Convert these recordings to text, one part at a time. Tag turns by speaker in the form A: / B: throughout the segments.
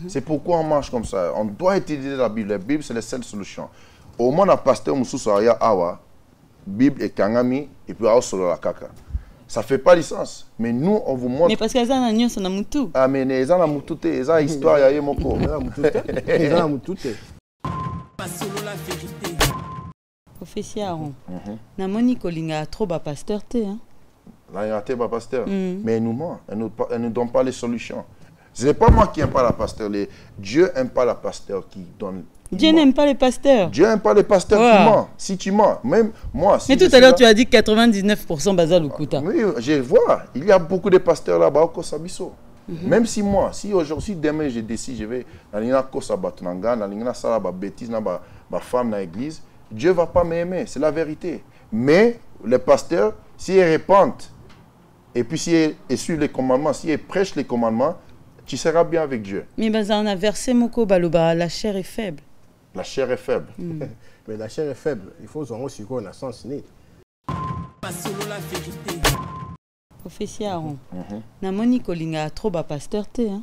A: C'est pourquoi on marche comme ça. On doit utiliser la Bible. La Bible, c'est la seule solution. Au moins, un pasteur Moussoussaya Awa, Bible et Kangami, et puis Awa Solo la Kaka. Ça ne fait pas de sens. Mais nous, on vous montre.
B: Mais parce que ça n'a pas de
A: ah, mais les gens ont tout ils ont histoire, il y a moko.
C: Ils ont tout.
B: Prophétie Aaron. Na moni kolinga trop ba pasteur te hein.
A: Là, il y a un pasteur. Mais elle nous ment. Elle ne donne pas les solutions. Ce n'est pas moi qui n'aime pas la pasteur. Dieu n'aime pas la pasteur qui donne.
B: Dieu n'aime pas les pasteurs.
A: Dieu n'aime pas les pasteurs qui mentent. Si tu mens, même moi. Si
B: mais tout à l'heure, tu as dit 99% Bazal Ukuta.
A: Oui, je vois. Il y a beaucoup de pasteurs là-bas au Kosabiso. Même si moi, si aujourd'hui, demain, je décide, je vais dans l'Ina Kosabatunanga, dans l'Ina Salaba bêtise, dans ma femme dans l'église, Dieu ne va pas m'aimer. C'est la vérité. Mais les pasteurs, s'ils répandent, et puis s'ils suivent les commandements, s'ils prêchent les commandements, tu seras bien avec Dieu.
B: Mais on a versé Moko Baluba, la chair est faible.
A: La chair est faible.
C: Mais la chair est faible. Il faut aussi qu'on a sens net.
B: Prophétie Aaron. Na moni kolinga trop ba pasteur te hein.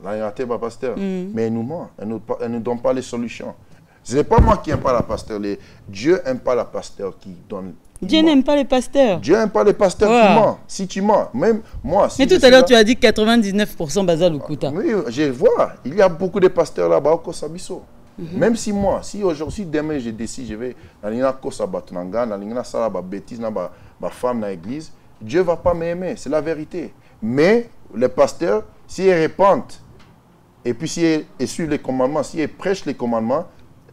A: Là, il y a un pasteur. Mais elle nous ment. Elle ne donne pas les solutions. Ce n'est pas moi qui n'aime pas la pasteur. Dieu n'aime pas la pasteur qui donne.
B: Dieu n'aime pas les pasteurs.
A: Dieu n'aime pas les pasteurs qui mentent. Si tu mens, même moi. Si
B: mais tout à l'heure, tu as dit 99% Bazal Ukuta.
A: Oui, je vois. Il y a beaucoup de pasteurs là-bas au Kosabiso. Même si moi, si aujourd'hui, demain, je décide, je vais dans l'Ina Kosabatunanga, dans l'Ina Salaba bêtise, dans ma femme dans l'église, Dieu ne va pas m'aimer. C'est la vérité. Mais les pasteurs, s'ils répandent, et puis s'ils suivent les commandements, s'ils prêchent les commandements,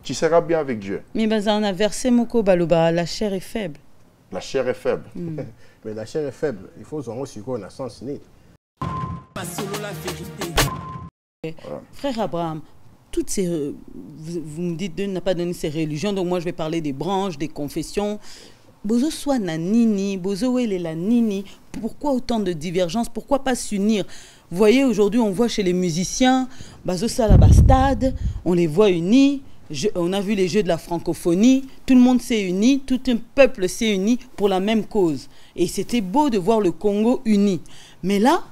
A: tu seras bien avec Dieu. Mais
B: on a versé Moko Baluba, la chair est faible.
A: La chair est faible.
C: Mais la chair est faible. Il faut aussi qu'on a sens net.
B: Frère Abraham, toutes ces, vous me dites Dieu n'a pas donné ces religions, donc moi je vais parler des branches, des confessions. Bozo soit na nini, bozo elle est la nini. Pourquoi autant de divergences? Pourquoi pas s'unir? Vous voyez, aujourd'hui on voit chez les musiciens, bazo salabastade, on les voit unis. On a vu les jeux de la francophonie, tout le monde s'est uni, tout un peuple s'est uni pour la même cause. Et c'était beau de voir le Congo uni. Mais là,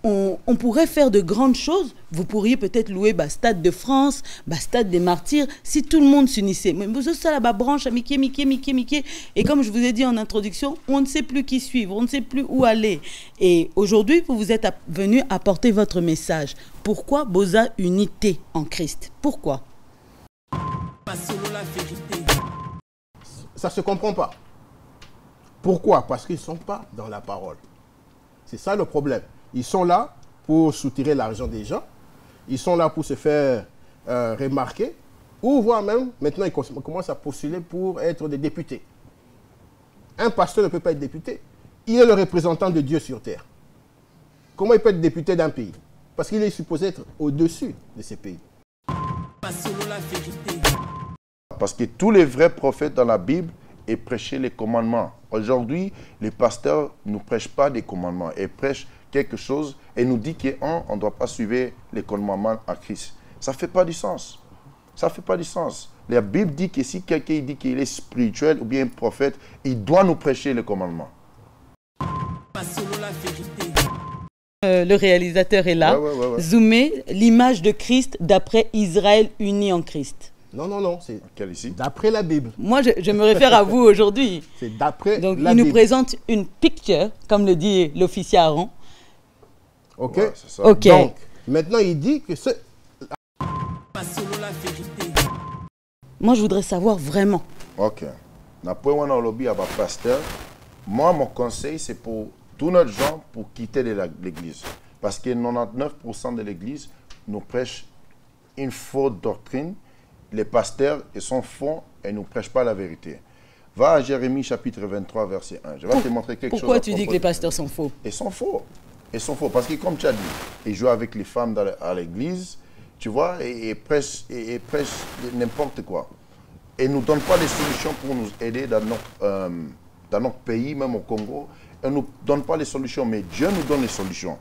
B: on pourrait faire de grandes choses. Vous pourriez peut-être louer Stade de France, Stade des Martyrs, si tout le monde s'unissait. Mais vous ça la branche, Mickey. Et comme je vous ai dit en introduction, on ne sait plus qui suivre, on ne sait plus où aller. Et aujourd'hui, vous êtes venu apporter votre message. Pourquoi Boza unité en Christ? Pourquoi?
C: Ça ne se comprend pas. Pourquoi? Parce qu'ils ne sont pas dans la parole. C'est ça le problème. Ils sont là pour soutirer l'argent des gens. Ils sont là pour se faire remarquer. Ou voire même, maintenant, ils commencent à postuler pour être des députés. Un pasteur ne peut pas être député. Il est le représentant de Dieu sur terre. Comment il peut être député d'un pays? Parce qu'il est supposé être au-dessus de ces pays.
A: Parce que tous les vrais prophètes dans la Bible et prêchaient les commandements. Aujourd'hui, les pasteurs ne prêchent pas des commandements. Ils prêchent quelque chose et nous disent qu'on ne doit pas suivre les commandements à Christ. Ça ne fait pas du sens. Ça ne fait pas du sens. La Bible dit que si quelqu'un dit qu'il est spirituel ou bien un prophète, il doit nous prêcher les commandements.
B: Le réalisateur est là. Ouais. Zoomez l'image de Christ d'après Israël uni en Christ.
C: Non, c'est d'après la Bible.
B: Moi, je me réfère à vous aujourd'hui.
C: C'est d'après la Bible.
B: Donc, il nous présente une picture, comme le dit l'officier Aaron.
C: Ok.
A: Ouais, c'est ça.
B: Ok.
C: Donc, maintenant, il dit que c'est...
B: Moi, je voudrais savoir vraiment.
A: Ok. Moi, mon conseil, c'est pour tous notre gens pour quitter l'église. Parce que 99% de l'église nous prêche une fausse doctrine. Les pasteurs, ils sont faux et ne prêchent pas la vérité. Va à Jérémie chapitre 23, verset 1. Je vais te montrer quelque chose.
B: Pourquoi tu dis que les pasteurs sont faux?
A: Ils sont faux. Ils sont faux. Parce que comme tu as dit, ils jouent avec les femmes à l'église, tu vois, et prêchent n'importe quoi. Et ne nous donnent pas les solutions pour nous aider dans notre pays, même au Congo. Ils ne nous donnent pas les solutions, mais Dieu nous donne les solutions.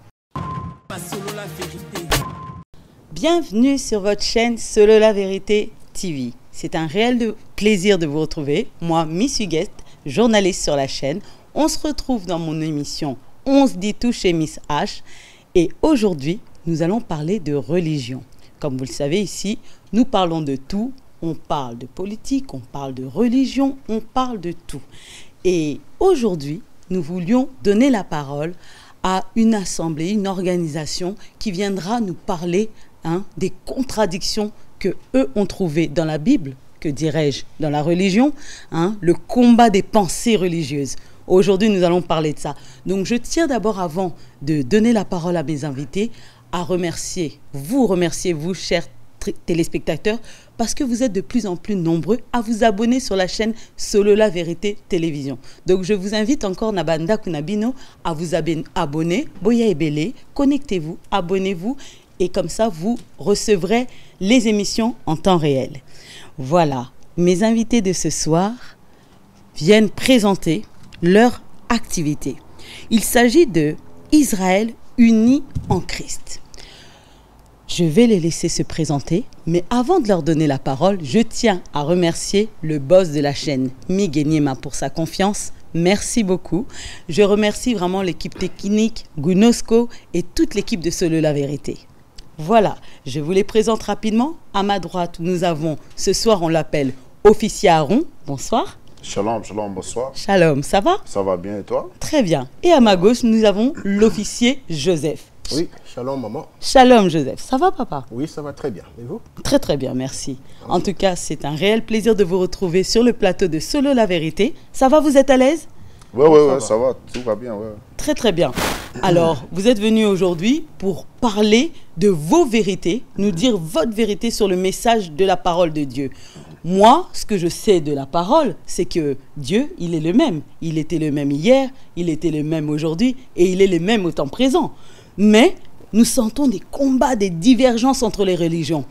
B: Bienvenue sur votre chaîne Solo la Vérité TV. C'est un réel plaisir de vous retrouver. Moi, Miss Huguette, journaliste sur la chaîne. On se retrouve dans mon émission On se dit tout chez Miss H. Et aujourd'hui, nous allons parler de religion. Comme vous le savez ici, nous parlons de tout. On parle de politique, on parle de religion, on parle de tout. Et aujourd'hui, nous voulions donner la parole à une assemblée, une organisation qui viendra nous parler des contradictions que eux ont trouvées dans la Bible, que dirais-je, dans la religion, le combat des pensées religieuses. Aujourd'hui, nous allons parler de ça. Donc, je tiens d'abord, avant de donner la parole à mes invités, à remercier, vous, chers téléspectateurs, parce que vous êtes de plus en plus nombreux à vous abonner sur la chaîne Solo La Vérité Télévision. Donc, je vous invite encore, Nabanda Kunabino, à vous abonner. Boya Ebele, connectez-vous, abonnez-vous, et comme ça, vous recevrez les émissions en temps réel. Voilà, mes invités de ce soir viennent présenter leur activité. Il s'agit de Israël uni en Christ. Je vais les laisser se présenter, mais avant de leur donner la parole, je tiens à remercier le boss de la chaîne, Miguel Niema, pour sa confiance. Merci beaucoup. Je remercie vraiment l'équipe technique, Gunosco et toute l'équipe de Solo La Vérité. Voilà, je vous les présente rapidement. À ma droite, nous avons, ce soir, on l'appelle Officier Aaron. Bonsoir.
A: Shalom, shalom, bonsoir.
B: Shalom, ça va?
A: Ça va bien et toi?
B: Très bien. Et à ma gauche, nous avons l'officier Joseph.
C: Oui, shalom maman.
B: Shalom Joseph, ça va papa?
C: Oui, ça va très bien. Et vous?
B: Très très bien, merci. En tout cas, c'est un réel plaisir de vous retrouver sur le plateau de Solo La Vérité. Ça va, vous êtes à l'aise?
A: Oui, ça va, tout va bien. Ouais.
B: Très très bien. Alors, vous êtes venus aujourd'hui pour parler de vos vérités, nous dire votre vérité sur le message de la parole de Dieu. Moi, ce que je sais de la parole, c'est que Dieu, il est le même. Il était le même hier, il était le même aujourd'hui et il est le même au temps présent. Mais nous sentons des combats, des divergences entre les religions.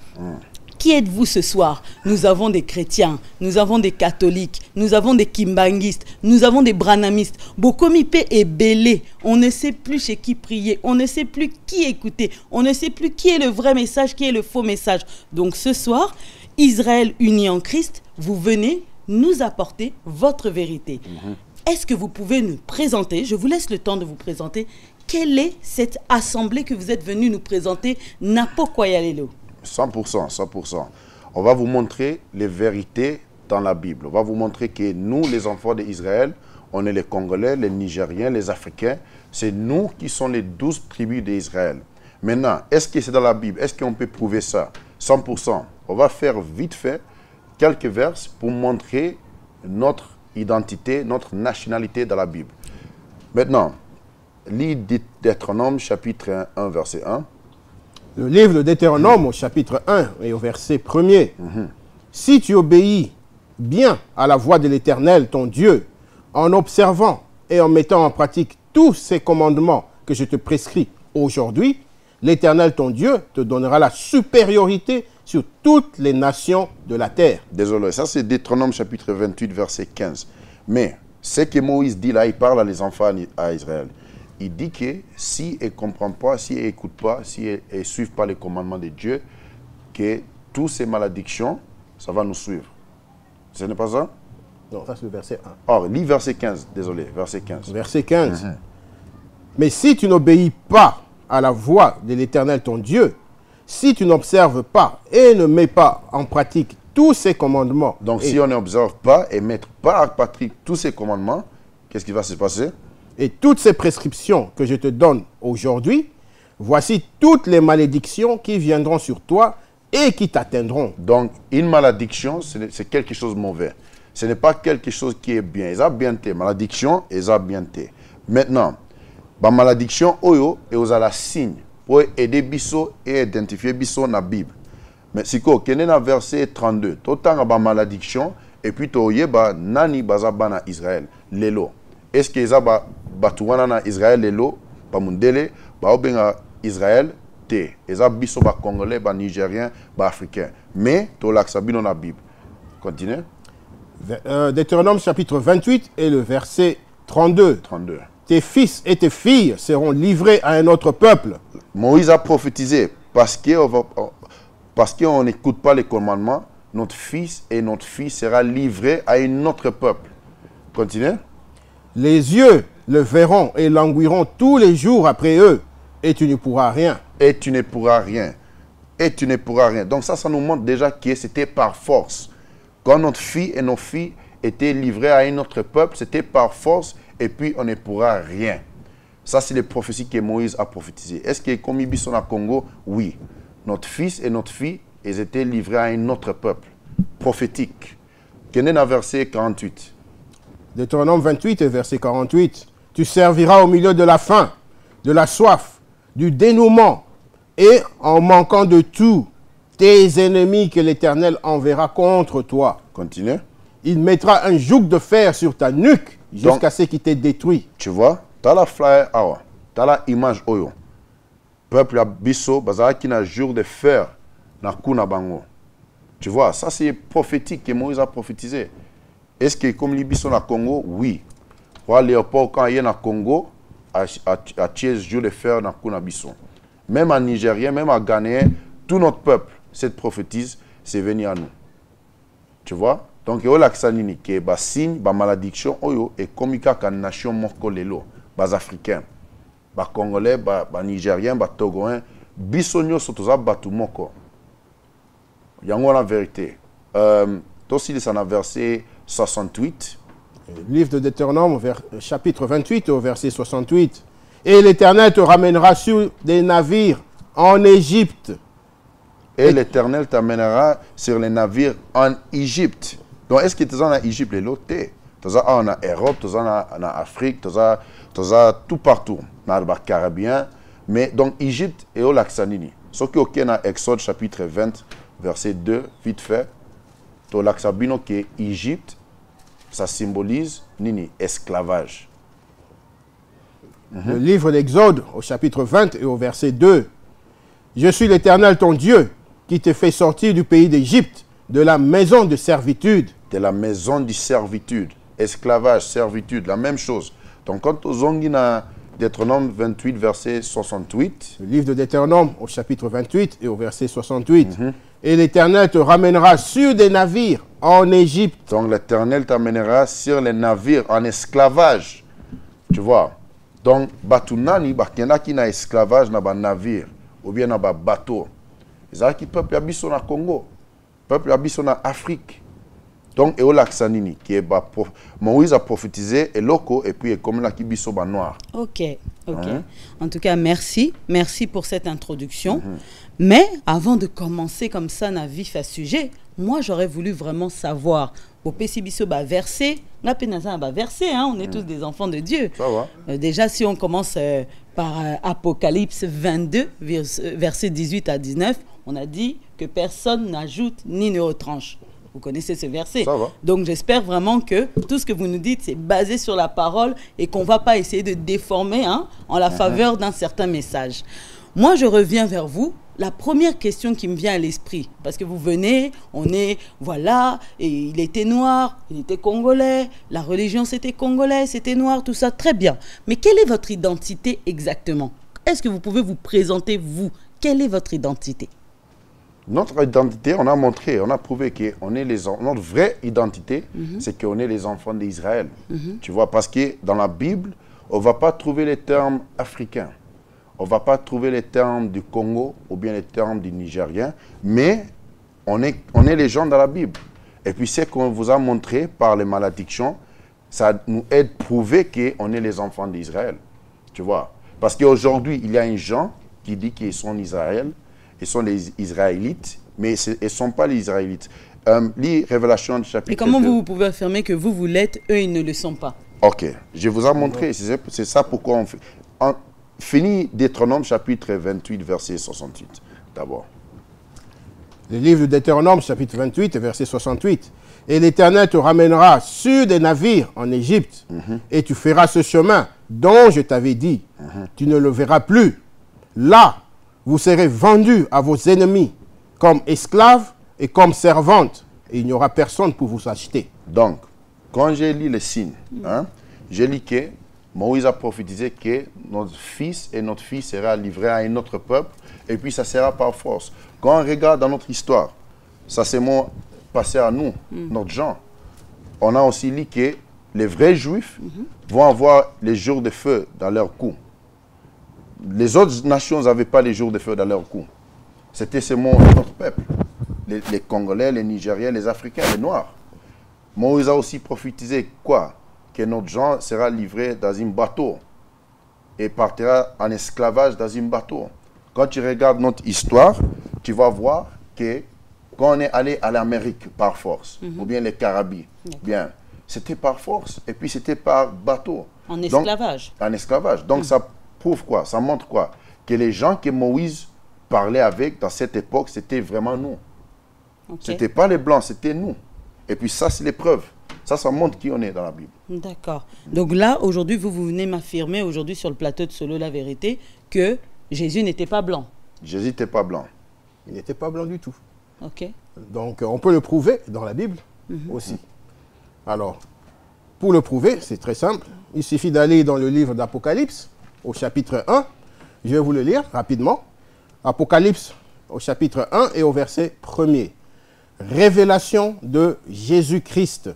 B: Qui êtes-vous ce soir? Nous avons des chrétiens, nous avons des catholiques, nous avons des kimbanguistes, nous avons des branamistes. Bokomipe est belé. On ne sait plus chez qui prier, on ne sait plus qui écouter, on ne sait plus qui est le vrai message, qui est le faux message. Donc ce soir, Israël uni en Christ, vous venez nous apporter votre vérité. Est-ce que vous pouvez nous présenter, je vous laisse le temps de vous présenter, quelle est cette assemblée que vous êtes venu nous présenter, Napo Kwayalelo?
A: 100%, 100%. On va vous montrer les vérités dans la Bible. On va vous montrer que nous, les enfants d'Israël, on est les Congolais, les Nigériens, les Africains. C'est nous qui sommes les 12 tribus d'Israël. Maintenant, est-ce que c'est dans la Bible? Est-ce qu'on peut prouver ça? 100%. On va faire vite fait quelques versets pour montrer notre identité, notre nationalité dans la Bible. Maintenant, lis Deutéronome chapitre 1, verset 1.
C: Le livre de Deutéronome au chapitre 1 et au verset 1er. Si tu obéis bien à la voix de l'Éternel, ton Dieu, en observant et en mettant en pratique tous ces commandements que je te prescris aujourd'hui, l'Éternel, ton Dieu, te donnera la supériorité sur toutes les nations de la terre.
A: Désolé, ça c'est Deutéronome chapitre 28, verset 15. Mais ce que Moïse dit là, il parle à les enfants à Israël. Il dit que si ils ne comprennent pas, si ils n'écoutent pas, si ils ne suivent pas les commandements de Dieu, que toutes ces malédictions, ça va nous suivre. Ce n'est pas ça?
C: Non, ça c'est le verset 1.
A: Or, lis verset 15, désolé, verset 15.
C: Verset 15. Mais si tu n'obéis pas à la voix de l'Éternel ton Dieu, si tu n'observes pas et ne mets pas en pratique tous ces commandements.
A: Donc si on n'observe pas et ne met pas en pratique tous ces commandements, qu'est-ce qui va se passer?
C: Et toutes ces prescriptions que je te donne aujourd'hui, voici toutes les malédictions qui viendront sur toi et qui t'atteindront.
A: Donc, une malédiction, c'est quelque chose de mauvais. Ce n'est pas quelque chose qui est bien. Ils ont bien été. Malédiction, ils ont bien été. Maintenant, la malédiction, et vous avez la signe pour aider Bisso et identifier Bisso dans la Bible. Mais si vous avez dans verset 32, tout le temps, la malédiction, et puis vous avez nani bazabana Israël, lelo. Est-ce que vous avez batouana Israël, lelo, pas mundele, ba Israël, te. Ils ont Bisso, ba Congolais, ba Nigérien, ba Africain. Mais, tout l'accès dans la Bible. Continuez.
C: Deutéronome chapitre 28 et le verset 32.
A: 32.
C: Tes fils et tes filles seront livrés à un autre peuple.
A: Moïse a prophétisé parce qu'on n'écoute pas les commandements, notre fils et notre fille sera livré à un autre peuple. Continuez.
C: Les yeux le verront et languiront tous les jours après eux, Et tu ne pourras rien.
A: Et tu ne pourras rien. Et tu ne pourras rien. Donc ça nous montre déjà que c'était par force. Quand notre fille et nos filles étaient livrés à un autre peuple, c'était par force et puis on ne pourra rien. Ça, c'est les prophéties que Moïse a prophétisées. Est-ce que comme ils sont à Congo? Oui. Notre fils et notre fille, ils étaient livrés à un autre peuple. Prophétique. Quel est le verset 48?
C: Deutéronome 28, verset 48. Tu serviras au milieu de la faim, de la soif, du dénouement, et en manquant de tout, tes ennemis que l'Éternel enverra contre toi.
A: Continue.
C: Il mettra un joug de fer sur ta nuque jusqu'à ce qu'il t'ait détruit.
A: Tu vois, tu as la flyer, tu as la image oyo. Peuple a biso, bazara qui n'a jour de fer, na kuna bango. Tu vois, ça c'est prophétique que Moïse a prophétisé. Est-ce que comme les biso na Congo? Oui. Roi Léopold, quand il est na Congo, a tué jour de fer na kuna biso. Même en Nigérien, même en Ghanéen, tout notre peuple, cette prophétise, c'est venu à nous. Tu vois? Donc, il y a l'accent qui est signe, la malédiction, et comme il y a une nation morcolelo, les Africains, les Congolais, les Nigériens, les Togoins, bisogno sotoza batu moko. Il y a la vérité. Aussi, c'est dans verset 68.
C: Livre de Deutéronome, chapitre 28, au verset 68. Et l'Éternel te ramènera sur des navires en Égypte.
A: Et l'Éternel t'amènera sur les navires en Égypte. Donc, est-ce que tu es en Égypte, les lots? Tu es en Europe, tu es en Afrique, tu es tout partout, dans le Caribien. Mais donc, Égypte est au lac Sanini. Ce qui est dans Exode chapitre 20, verset 2, vite fait. Au lac Sabino qui est Égypte, ça symbolise nini, esclavage.
C: Le livre d'Exode, au chapitre 20 et au verset 2. Je suis l'Éternel ton Dieu, qui te fait sortir du pays d'Égypte, de la maison de servitude.
A: De la maison de servitude. Esclavage, servitude, la même chose. Donc, quand on zongi na Deutéronome 28, verset 68.
C: Le livre de Deutéronome, au chapitre 28 et au verset 68. Et l'Éternel te ramènera sur des navires en Égypte.
A: Donc, l'Éternel t'amènera sur les navires en esclavage. Tu vois? Donc, batunani, bakena qui na esclavage na ba navire ou bien na ba bateau. Ils qui peuple habitent na Congo, peuple habitent na Afrique. Donc, et au lac Sanini qui est Moïse a prophétisé et loco et puis comme là qui biso ba noir.
B: OK. En tout cas, merci pour cette introduction. Mais avant de commencer comme ça na vif à sujet, moi j'aurais voulu vraiment savoir au Pessibiso verset, on est tous des enfants de Dieu.
A: Ça va.
B: Déjà si on commence par Apocalypse 22 verset 18 à 19, on a dit que personne n'ajoute ni ne retranche. Vous connaissez ce verset.
A: Ça va.
B: Donc j'espère vraiment que tout ce que vous nous dites, c'est basé sur la parole et qu'on ne va pas essayer de déformer en la faveur d'un certain message. Moi, je reviens vers vous. La première question qui me vient à l'esprit, parce que vous venez, on est, voilà, et il était noir, il était congolais, la religion c'était congolais, c'était noir, tout ça, très bien. Mais quelle est votre identité exactement? Est-ce que vous pouvez vous présenter, vous? Quelle est votre identité?
A: Notre identité, on a montré, on a prouvé qu'on est notre vraie identité, c'est qu'on est les enfants d'Israël. Tu vois, parce que dans la Bible, on ne va pas trouver les termes africains. On ne va pas trouver les termes du Congo ou bien les termes du Nigérien, mais on est les gens dans la Bible. Et puis, ce qu'on vous a montré par les malédictions, ça nous aide à prouver qu'on est les enfants d'Israël. Tu vois? Parce qu'aujourd'hui, il y a un gens qui dit qu'ils sont Israël, ils sont les Israélites, mais ils ne sont pas les Israélites. Lis Révélation chapitre 2.
B: Et comment vous pouvez affirmer que vous l'êtes, eux, ils ne le sont pas?
A: Ok, je vous ai montré, c'est ça pourquoi on fait. Fini Deutéronome chapitre 28, verset 68, d'abord.
C: Le livre de Deutéronome, chapitre 28, verset 68. Et l'Éternel te ramènera sur des navires en Égypte, et tu feras ce chemin dont je t'avais dit. Tu ne le verras plus. Là, vous serez vendus à vos ennemis comme esclaves et comme servantes, et il n'y aura personne pour vous acheter.
A: Donc, quand j'ai lu les signes, j'ai lu que Moïse a prophétisé que notre fils et notre fille sera livrés à un autre peuple, et puis ça sera par force. Quand on regarde dans notre histoire, ça c'est passé à nous, notre gens. On a aussi lu que les vrais juifs vont avoir les jours de feu dans leur cou. les autres nations n'avaient pas les jours de feu dans leur cou. C'était seulement notre peuple. Les Congolais, les Nigériens, les Africains, les Noirs. Moïse a aussi prophétisé quoi? Que notre gens sera livré dans un bateau et partira en esclavage dans un bateau. Quand tu regardes notre histoire, tu vas voir que quand on est allé à l'Amérique par force, ou bien les Caraïbes, bien, c'était par force et puis c'était par bateau.
B: En esclavage.
A: Donc, en esclavage. Donc ça prouve quoi? Ça montre quoi? Que les gens que Moïse parlait avec dans cette époque, c'était vraiment nous. Ce n'était pas les Blancs, c'était nous. Et puis ça, c'est l'épreuve. Ça montre qui on est dans la Bible.
B: D'accord. Donc là, aujourd'hui, vous venez m'affirmer, aujourd'hui, sur le plateau de Solo La Vérité, que Jésus n'était pas blanc.
A: Jésus n'était pas blanc.
C: Il n'était pas blanc du tout.
B: OK.
C: Donc, on peut le prouver dans la Bible aussi. Alors, pour le prouver, c'est très simple. Il suffit d'aller dans le livre d'Apocalypse, au chapitre 1. Je vais vous le lire rapidement. Apocalypse, au chapitre 1 et au verset 1er. Révélation de Jésus-Christ.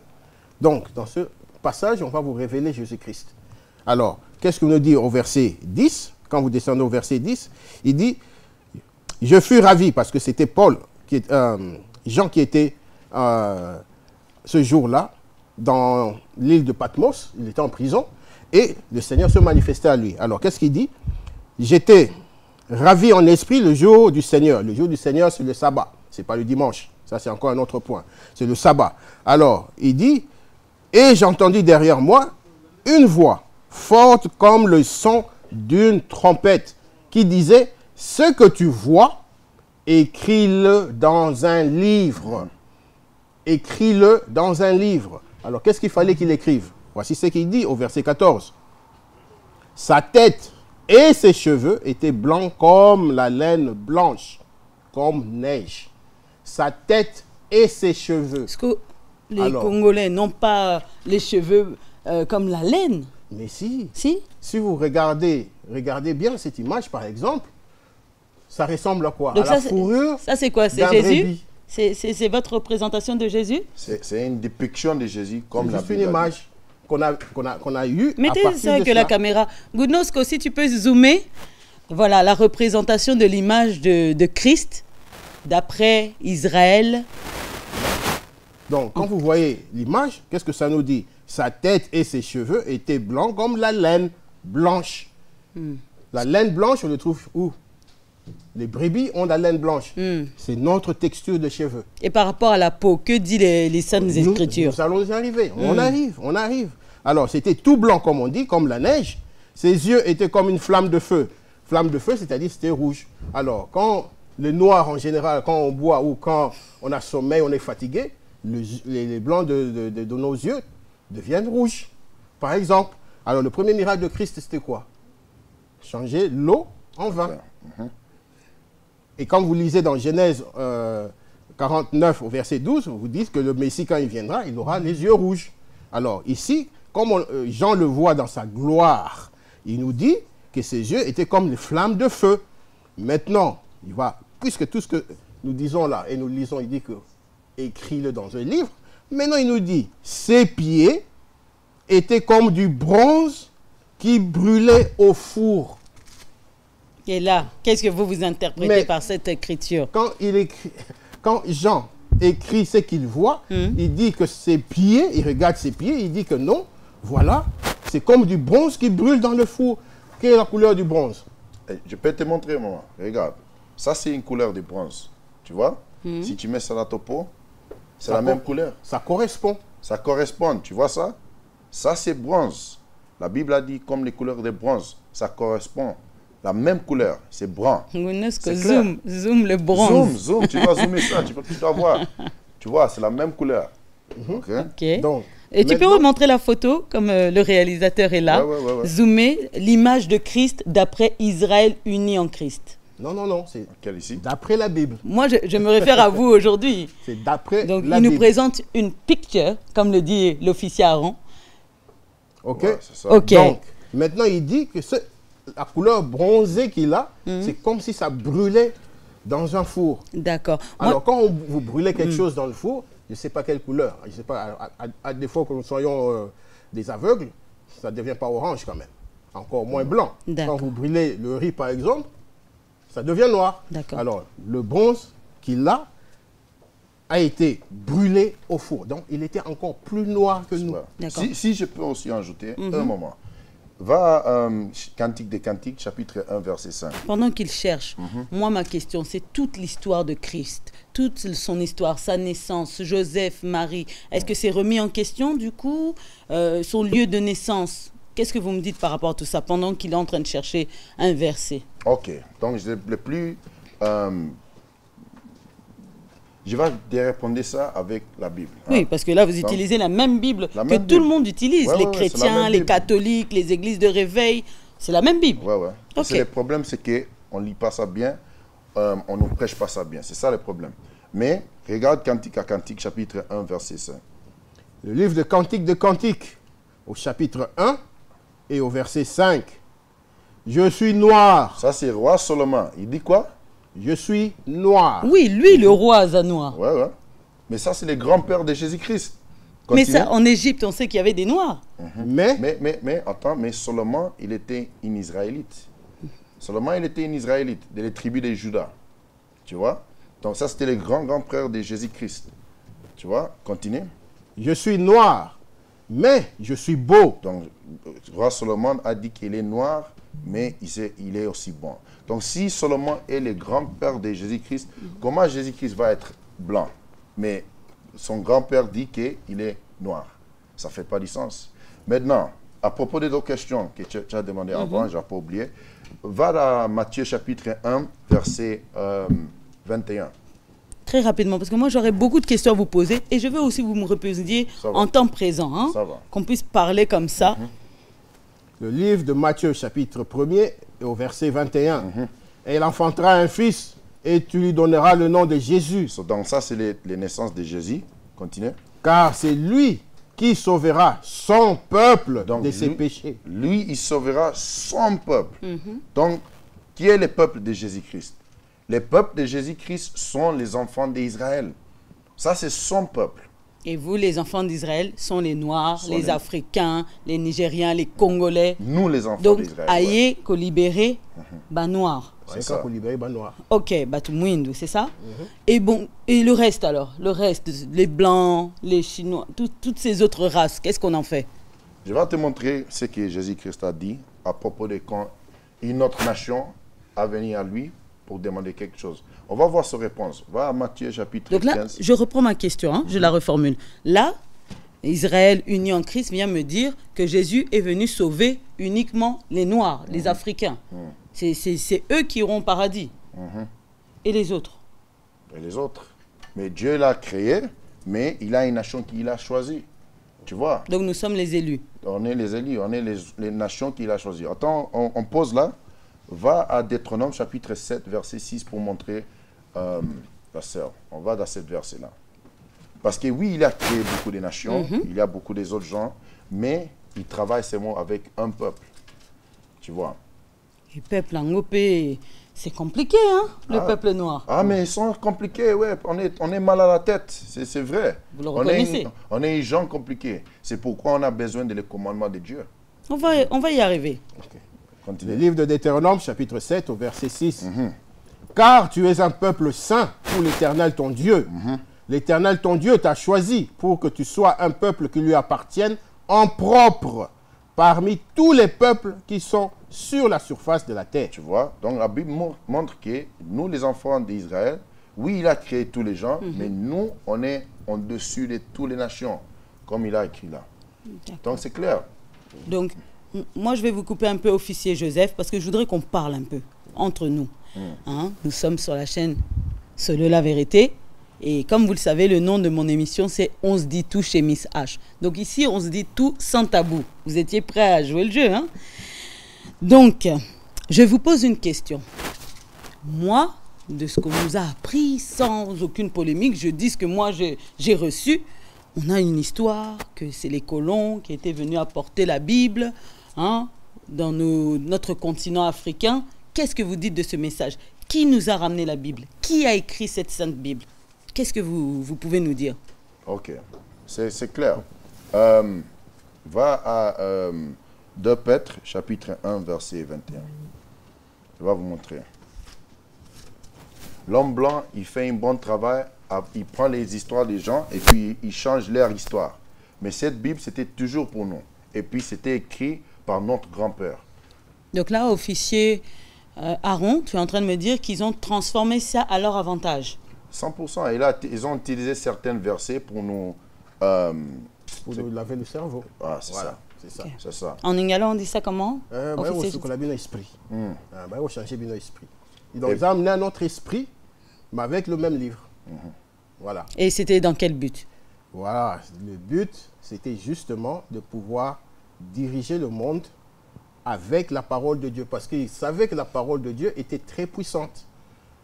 C: Donc, dans ce passage, on va vous révéler Jésus-Christ. Alors, qu'est-ce qu'il nous dit au verset 10? Quand vous descendez au verset 10, il dit « Je fus ravi » parce que c'était Jean qui était ce jour-là dans l'île de Patmos. Il était en prison et le Seigneur se manifestait à lui. Alors, qu'est-ce qu'il dit? « J'étais ravi en esprit le jour du Seigneur. » Le jour du Seigneur, c'est le sabbat. Ce n'est pas le dimanche. Ça, c'est encore un autre point. C'est le sabbat. Alors, il dit « Et j'entendis derrière moi une voix forte comme le son d'une trompette qui disait « Ce que tu vois, écris-le dans un livre. » Écris-le dans un livre. Alors, qu'est-ce qu'il fallait qu'il écrive? Voici ce qu'il dit au verset 14. « Sa tête et ses cheveux étaient blancs comme la laine blanche, comme neige. » Sa tête et ses cheveux.
B: Est-ce que les Congolais n'ont pas les cheveux comme la laine?
C: Mais si.
B: Si
C: vous regardez bien cette image, par exemple, ça ressemble à quoi?
B: Donc
C: à la fourrure.
B: Ça, c'est quoi? C'est Jésus? C'est votre représentation de Jésus?
A: C'est une dépiction de Jésus comme la Bible.
C: C'est une image qu'on a eue.
B: Mettez ça avec la caméra. Goudnosko, si tu peux zoomer. Voilà, la représentation de l'image de Christ d'après Israël.
C: Donc, quand vous voyez l'image, qu'est-ce que ça nous dit? Sa tête et ses cheveux étaient blancs comme la laine blanche. La laine blanche, on le trouve où? Les brebis ont la laine blanche. C'est notre texture de cheveux.
B: Et par rapport à la peau, que dit les Saintes Écritures?
C: Nous allons y arriver. On arrive. Alors, c'était tout blanc, comme on dit, comme la neige. Ses yeux étaient comme une flamme de feu. Flamme de feu, c'est-à-dire c'était rouge. Alors, quand le noir, en général, quand on boit ou quand on a sommeil, on est fatigué, les blancs de nos yeux deviennent rouges. Par exemple, alors le premier miracle de Christ, c'était quoi? Changer l'eau en vin. Et quand vous lisez dans Genèse 49 au verset 12, vous dites que le Messie, quand il viendra, il aura les yeux rouges. Alors ici, comme Jean le voit dans sa gloire, il nous dit que ses yeux étaient comme les flammes de feu. Maintenant, il va, puisque tout ce que nous disons là, et nous lisons, il dit que écris-le dans un livre. Maintenant, il nous dit, ses pieds étaient comme du bronze qui brûlait au four.
B: Et là, qu'est-ce que vous interprétez par cette écriture?
C: Quand Jean écrit ce qu'il voit, il dit que ses pieds, il regarde ses pieds, il dit que non, voilà, c'est comme du bronze qui brûle dans le four. Quelle est la couleur du bronze?
A: Je peux te montrer, moi. Regarde. Ça, c'est une couleur de bronze. Tu vois? Si tu mets ça dans ta peau, c'est la même couleur.
C: Ça correspond.
A: Ça correspond. Tu vois ça? Ça, c'est bronze. La Bible a dit comme les couleurs de bronze. Ça correspond. La même couleur. C'est brun.
B: Zoom le bronze.
A: Zoom. Tu dois zoomer ça. Tu dois voir. Tu vois, c'est la même couleur.
B: OK. Donc, et tu peux remontrer la photo, comme le réalisateur est là.
A: Ouais.
B: Zoomer l'image de Christ d'après Israël uni en Christ.
C: Non, c'est
A: ici?
C: D'après la Bible.
B: Moi, je me réfère à vous aujourd'hui.
C: C'est d'après la Bible.
B: Donc, il nous présente une picture, comme le dit l'officier Aaron.
C: OK.
A: Ouais, ça.
B: OK.
C: Donc, maintenant, il dit que la couleur bronzée qu'il a, c'est comme si ça brûlait dans un four.
B: D'accord.
C: Alors, quand vous brûlez quelque chose dans le four, je ne sais pas quelle couleur, je ne sais pas, à défaut que nous soyons des aveugles, ça ne devient pas orange quand même. encore moins blanc. Quand
B: D'accord.
C: vous brûlez le riz, par exemple, ça devient noir.
B: D'accord.
C: Alors, le bronze qu'il a été brûlé au four. Donc, il était encore plus noir que nous.
B: D'accord.
A: Si je peux aussi ajouter un moment. Va à Cantique des Cantiques, chapitre 1, verset 5.
B: Pendant qu'il cherche, moi, ma question, c'est toute l'histoire de Christ, toute son histoire, sa naissance, Joseph, Marie. Est-ce que c'est remis en question, du coup, son lieu de naissance? Qu'est-ce que vous me dites par rapport à tout ça, pendant qu'il est en train de chercher un verset?
A: Ok, donc le plus... je vais te répondre ça avec la Bible.
B: Oui, parce que là, vous utilisez la même Bible
A: La
B: que
A: même
B: tout le
A: Bible.
B: monde utilise.
A: Ouais,
B: Les
A: ouais, c'est la
B: chrétiens,
A: même
B: les
A: Bible.
B: catholiques, les églises de réveil. C'est la même Bible.
A: Ouais, ouais.
B: Ok.
A: Le problème, c'est qu'on ne lit pas ça bien, on ne prêche pas ça bien. C'est ça le problème. Mais regarde Cantique à Cantique, chapitre 1, verset 5.
C: Le livre de Cantique, au chapitre 1 et au verset 5. Je suis noir.
A: Ça, c'est roi Solomon. Il dit quoi?
C: Je suis noir.
B: Oui, lui, le roi Zanoir.
A: Ouais, ouais. Mais ça, c'est les grands-pères de Jésus-Christ.
B: Mais
A: Continue.
B: ça, en Égypte, on sait qu'il y avait des Noirs.
C: Mais,
A: Attends, mais Solomon, il était un Israélite. Solomon, il était un Israélite, de la tribu de Juda. Tu vois? Donc ça, c'était les grands-grands-pères de Jésus-Christ. Tu vois? Continue.
C: je suis noir, mais je suis beau.
A: Donc, le roi Solomon a dit qu'il est noir, mais il est aussi bon. Donc, si Solomon est le grand-père de Jésus-Christ, comment Jésus-Christ va être blanc? Mais son grand-père dit qu'il est noir. Ça ne fait pas du sens. Maintenant, à propos de d'autres questions que tu as demandé avant, je n'ai pas oublié, va à Matthieu chapitre 1, verset 21.
B: Très rapidement, parce que moi, j'aurais beaucoup de questions à vous poser. Et je veux aussi que vous me répondiez
A: Ça va.
B: en temps présent. Hein,
A: Ça va.
B: qu'on puisse parler comme ça.
C: Le livre de Matthieu, chapitre 1er, et au verset 21. Et il enfantera un fils, et tu lui donneras le nom de Jésus,
A: Donc, ça, c'est les naissances de Jésus. Continue.
C: car c'est lui qui sauvera son peuple
A: Donc,
C: de ses
A: lui-
C: péchés.
A: Lui, il sauvera son peuple. Donc, qui est le peuple de Jésus-Christ? Les peuples de Jésus-Christ sont les enfants d'Israël. Ça, c'est son peuple.
B: Et vous, les enfants d'Israël, sont les Noirs,
A: Sont
B: les
A: les-
B: Africains, les Nigériens, les Congolais.
A: Nous, les enfants
B: Donc,
A: d'Israël. ouais.
B: aïe, ko libéré, bah noir.
A: C'est
C: ça
A: ça.
C: pour libérer les noirs.
B: Ok, bah tout Mwindu, c'est ça? Et bon, et le reste alors? Le reste, les Blancs, les Chinois, toutes ces autres races, qu'est-ce qu'on en fait?
A: Je vais te montrer ce que Jésus-Christ a dit à propos de quand une autre nation a venu à lui pour demander quelque chose. On va voir sa réponse. Va à Matthieu chapitre
B: Donc là,
A: 15.
B: je reprends ma question, hein, je la reformule. Là, Israël uni en Christ vient me dire que Jésus est venu sauver uniquement les Noirs, les Africains. C'est eux qui iront au paradis. Et les autres?
A: Et les autres. Mais Dieu l'a créé, mais il a une nation qu'il a choisie. Tu vois?
B: Donc nous sommes les élus.
A: On est les élus, on est les nations qu'il a choisies. Attends, on pose là. Va à Deutéronome chapitre 7, verset 6 pour montrer la sœur. On va dans cette verset-là. Parce que oui, il a créé beaucoup de nations, il y a beaucoup des autres gens, mais il travaille seulement avec un peuple. Tu vois?
B: Le peuple en Ngopé, c'est compliqué, hein, le peuple noir.
A: Ah, mais ils sont compliqués, ouais. On est mal à la tête, c'est vrai.
B: Vous le reconnaissez?
A: On est des gens compliqués. C'est pourquoi on a besoin des commandements de Dieu.
B: On va y arriver.
C: Le
A: Continue.
C: livre de Deutéronome, chapitre 7, au verset 6. Car tu es un peuple saint pour l'Éternel ton Dieu. L'Éternel ton Dieu t'a choisi pour que tu sois un peuple qui lui appartienne en propre parmi tous les peuples qui sont sur la surface de la terre.
A: Tu vois? Donc la Bible montre que nous, les enfants d'Israël, oui, il a créé tous les gens, mais nous, on est au-dessus de toutes les nations, comme il a écrit là. Donc c'est clair.
B: Donc, moi, je vais vous couper un peu, officier Joseph, parce que je voudrais qu'on parle un peu entre nous. Hein? Nous sommes sur la chaîne Seule la vérité. Et comme vous le savez, le nom de mon émission, c'est On se dit tout chez Miss H. Donc ici, on se dit tout sans tabou. Vous étiez prêts à jouer le jeu, hein? Donc, je vous pose une question. Moi, de ce qu'on nous a appris, sans aucune polémique, je dis ce que moi j'ai reçu. On a une histoire que c'est les colons qui étaient venus apporter la Bible, hein, dans notre continent africain. Qu'est-ce que vous dites de ce message? Qui nous a ramené la Bible? Qui a écrit cette sainte Bible? Qu'est-ce que vous pouvez nous dire?
A: Ok, c'est clair. Va à 2 Pètre, chapitre 1, verset 21. Je vais vous montrer. L'homme blanc, il fait un bon travail, il prend les histoires des gens et puis il change leur histoire. Mais cette Bible, c'était toujours pour nous. Et puis, c'était écrit par notre grand-père.
B: Donc là, officier Aaron, tu es en train de me dire qu'ils ont transformé ça à leur avantage.
A: 100%. Et là, ils ont utilisé certains versets pour nous...
C: pour nous laver le cerveau.
A: Ah, c'est
C: Voilà,
A: ça.
C: c'est ça.
B: Ok.
A: C'est ça.
B: En Lingala, on dit ça comment? Officier,
C: On a bien esprit.
A: Mm.
C: On a changé bien esprit. Donc, ils ont amené un autre esprit, mais avec le même livre. Voilà.
B: Et c'était dans quel but?
C: Voilà. Le but, c'était justement de pouvoir diriger le monde avec la parole de Dieu. Parce qu'ils savaient que la parole de Dieu était très puissante.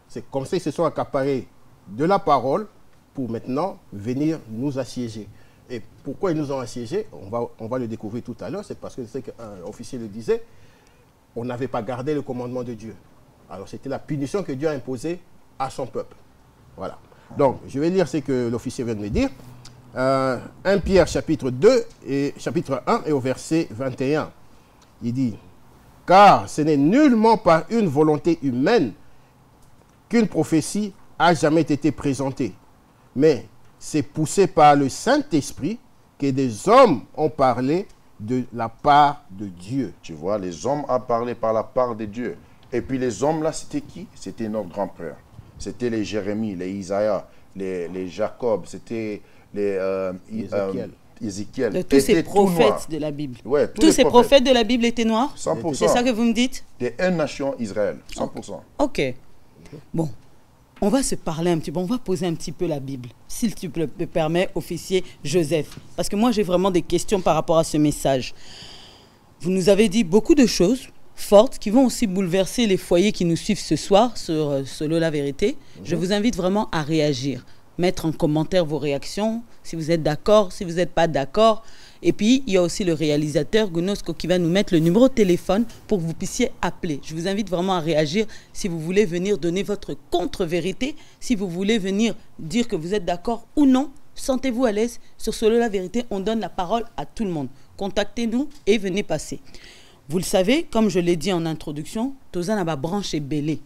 C: C'est comme ça qu'ils se sont accaparés de la parole pour maintenant venir nous assiéger. Et pourquoi ils nous ont assiégés, on va le découvrir tout à l'heure, c'est parce que c'est qu'un officier le disait, on n'avait pas gardé le commandement de Dieu. Alors c'était la punition que Dieu a imposée à son peuple. Voilà. Donc, je vais lire ce que l'officier vient de me dire. 1 Pierre chapitre 2 et chapitre 1 et au verset 21. Il dit, car ce n'est nullement par une volonté humaine qu'une prophétie a jamais été présentée, mais c'est poussé par le Saint-Esprit que des hommes ont parlé de la part de Dieu.
A: Tu vois, les hommes ont parlé par la part de Dieu. Et puis les hommes là, c'était qui? C'était notre grand-père. C'était les Jérémie, les Isaïe, les Jacob, c'était les Ézéchiel.
B: De tous ces prophètes de la Bible.
A: Ouais,
B: tous ces prophètes de la Bible étaient noirs?
A: 100%.
B: C'est ça que vous me dites?
A: De une nation Israël, 100%.
B: Ok. Bon, on va se parler un petit peu, on va poser un petit peu la Bible, s'il te permet, officier Joseph. Parce que moi, j'ai vraiment des questions par rapport à ce message. Vous nous avez dit beaucoup de choses fortes qui vont aussi bouleverser les foyers qui nous suivent ce soir sur Solo la vérité. Je vous invite vraiment à réagir, mettre en commentaire vos réactions, si vous êtes d'accord, si vous n'êtes pas d'accord. Et puis, il y a aussi le réalisateur Gounosco qui va nous mettre le numéro de téléphone pour que vous puissiez appeler. Je vous invite vraiment à réagir si vous voulez venir donner votre contre-vérité, si vous voulez venir dire que vous êtes d'accord ou non. Sentez-vous à l'aise. Sur Solo la vérité, on donne la parole à tout le monde. Contactez-nous et venez passer. Vous le savez, comme je l'ai dit en introduction, Tozan a branche et belé.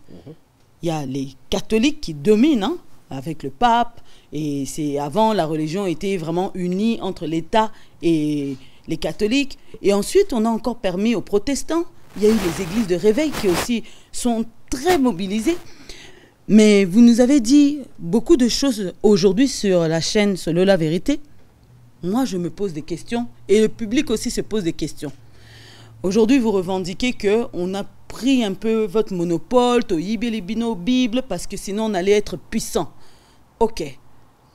B: Il y a les catholiques qui dominent, hein, avec le pape. Et c'est avant, la religion était vraiment unie entre l'État et les catholiques. Et ensuite, on a encore permis aux protestants. Il y a eu les églises de réveil qui aussi sont très mobilisées. Mais vous nous avez dit beaucoup de choses aujourd'hui sur la chaîne Solo la vérité. Moi, je me pose des questions et le public aussi se pose des questions. Aujourd'hui, vous revendiquez qu'on a pris un peu votre monopole, Toyibelibino, Bible, parce que sinon on allait être puissant. Ok.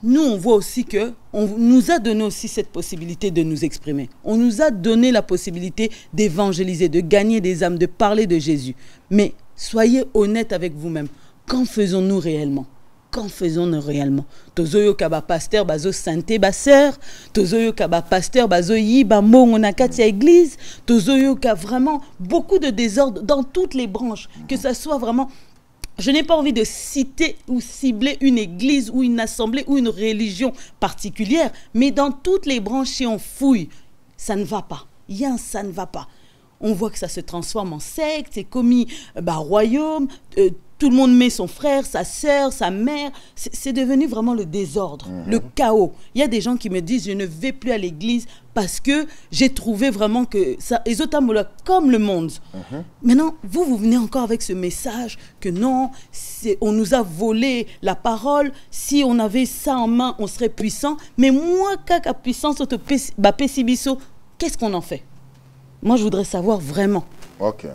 B: Nous, on voit aussi qu'on nous a donné aussi cette possibilité de nous exprimer. On nous a donné la possibilité d'évangéliser, de gagner des âmes, de parler de Jésus. Mais soyez honnête avec vous-même. Qu'en faisons-nous réellement? Qu'en faisons-nous réellement? Tozoyo kaba pasteur bazo santé baseur, tozoyo kaba pasteur bazo yiba mongonakatia église, tozoyo ka vraiment beaucoup de désordre dans toutes les branches, que ça soit vraiment. Je n'ai pas envie de citer ou cibler une église ou une assemblée ou une religion particulière, mais dans toutes les branches, si on fouille, ça ne va pas. Ça ne va pas. On voit que ça se transforme en secte, c'est commis royaume, tout le monde met son frère, sa sœur, sa mère. C'est devenu vraiment le désordre, le chaos. Il y a des gens qui me disent, je ne vais plus à l'église parce que j'ai trouvé vraiment que ça, comme le monde. Maintenant, vous venez encore avec ce message que non, on nous a volé la parole. Si on avait ça en main, on serait puissant. Mais moi, kaka puissance, qu'est-ce qu'on en fait? Moi, je voudrais savoir vraiment.
A: Ok.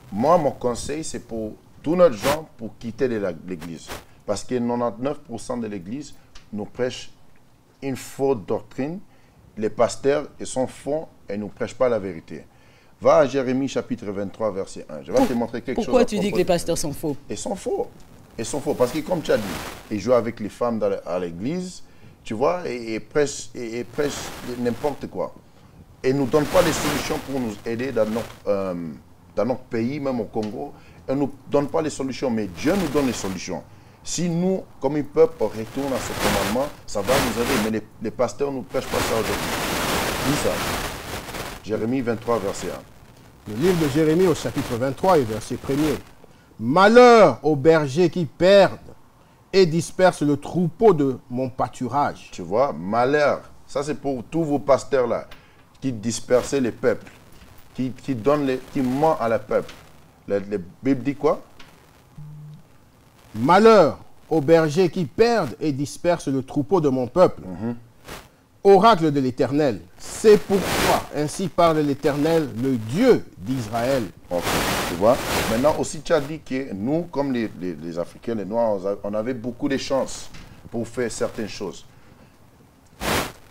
A: Moi, mon conseil, c'est pour tous nos gens pour quitter l'église. Parce que 99% de l'église nous prêchent une fausse doctrine. Les pasteurs, ils sont faux et ne nous prêchent pas la vérité. Va à Jérémie chapitre 23, verset 1. Je vais te montrer quelque chose.
B: Pourquoi tu dis que les pasteurs sont faux?
A: Ils sont faux. Ils sont faux. Parce que comme tu as dit, ils jouent avec les femmes à l'église, tu vois, et prêchent n'importe quoi. Et ne nous donnent pas les solutions pour nous aider dans notre pays, même au Congo. Ils ne nous donnent pas les solutions, mais Dieu nous donne les solutions. Si nous, comme un peuple, on retourne à ce commandement, ça va nous aider. Mais les pasteurs ne nous prêchent pas ça aujourd'hui. Dis ça. Jérémie 23, verset 1.
C: Le livre de Jérémie au chapitre 23 et verset 1er. Malheur aux bergers qui perdent et dispersent le troupeau de mon pâturage.
A: Tu vois, malheur. Ça, c'est pour tous vos pasteurs-là qui dispersent les peuples, qui mentent à la peuple. La Bible dit quoi?
C: Malheur aux bergers qui perdent et dispersent le troupeau de mon peuple. Oracle de l'Éternel, c'est pourquoi ainsi parle l'Éternel, le Dieu d'Israël.
A: Okay, tu vois. Maintenant aussi, tu as dit que nous, comme les Africains, les Noirs, on avait beaucoup de chances pour faire certaines choses.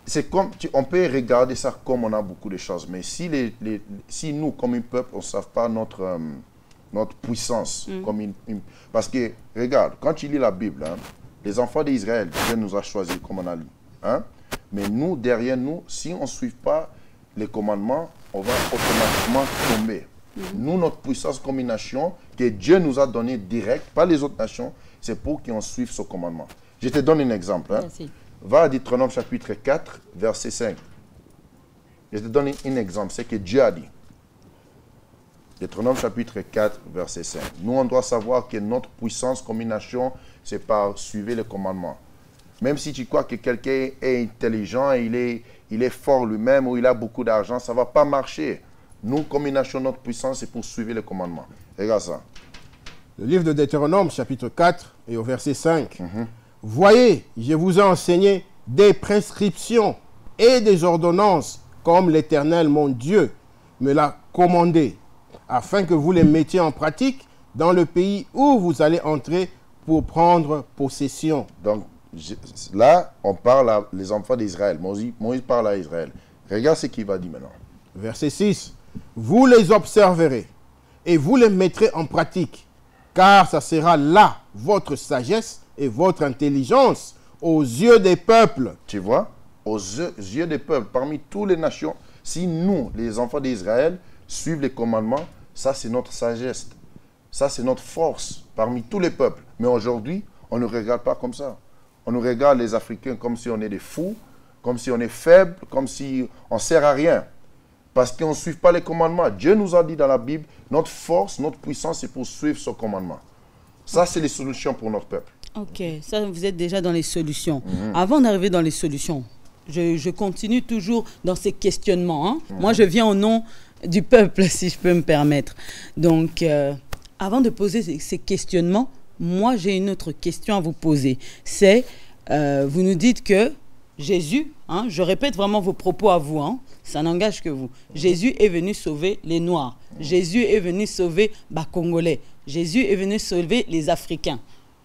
A: C'est comme, on peut regarder ça comme on a beaucoup de choses, mais si nous, comme un peuple, on ne savent pas notre puissance, parce que, regarde, quand tu lis la Bible, hein, les enfants d'Israël, Dieu nous a choisis, comme on a lu. Hein, mais nous, derrière nous, si on ne suit pas les commandements, on va automatiquement tomber. Nous, notre puissance comme une nation, que Dieu nous a donné direct, pas les autres nations, c'est pour qu'on suive ce commandement. Je te donne un exemple. Hein. Va à Deutéronome chapitre 4, verset 5. Je te donne un exemple, c'est que Dieu a dit. Deutéronome chapitre 4, verset 5. Nous, on doit savoir que notre puissance comme une nation, c'est par suivre les commandements. Même si tu crois que quelqu'un est intelligent, il est fort lui-même ou il a beaucoup d'argent, ça ne va pas marcher. Nous, comme une nation, notre puissance, c'est pour suivre les commandements. Regarde ça.
C: Le livre de Deutéronome, chapitre 4 et au verset 5. Voyez, je vous ai enseigné des prescriptions et des ordonnances, comme l'Éternel, mon Dieu, me l'a commandé, afin que vous les mettiez en pratique dans le pays où vous allez entrer pour prendre possession.
A: Donc, là, on parle les enfants d'Israël. Moïse parle à Israël. Regarde ce qu'il va dire maintenant.
C: Verset 6. Vous les observerez et vous les mettrez en pratique, car ça sera là votre sagesse et votre intelligence aux yeux des peuples.
A: Tu vois, aux yeux des peuples, parmi toutes les nations, si nous, les enfants d'Israël, suivent les commandements, ça c'est notre sagesse. Ça c'est notre force parmi tous les peuples. Mais aujourd'hui, on ne regarde pas comme ça. On nous regarde, les Africains, comme si on est des fous, comme si on est faible, comme si on ne sert à rien. Parce qu'on ne suit pas les commandements. Dieu nous a dit dans la Bible, notre force, notre puissance, c'est pour suivre ce commandement. Ça, c'est les solutions pour notre peuple.
B: Ok, ça, vous êtes déjà dans les solutions. Avant d'arriver dans les solutions, je continue toujours dans ces questionnements. Hein. Moi, je viens au nom du peuple, si je peux me permettre. Donc, avant de poser ces questionnements, moi, j'ai une autre question à vous poser. C'est, vous nous dites que Jésus, hein, je répète vraiment vos propos à vous, hein, ça n'engage que vous. Jésus est venu sauver les Noirs. Jésus est venu sauver les Congolais. Jésus est venu sauver les Africains.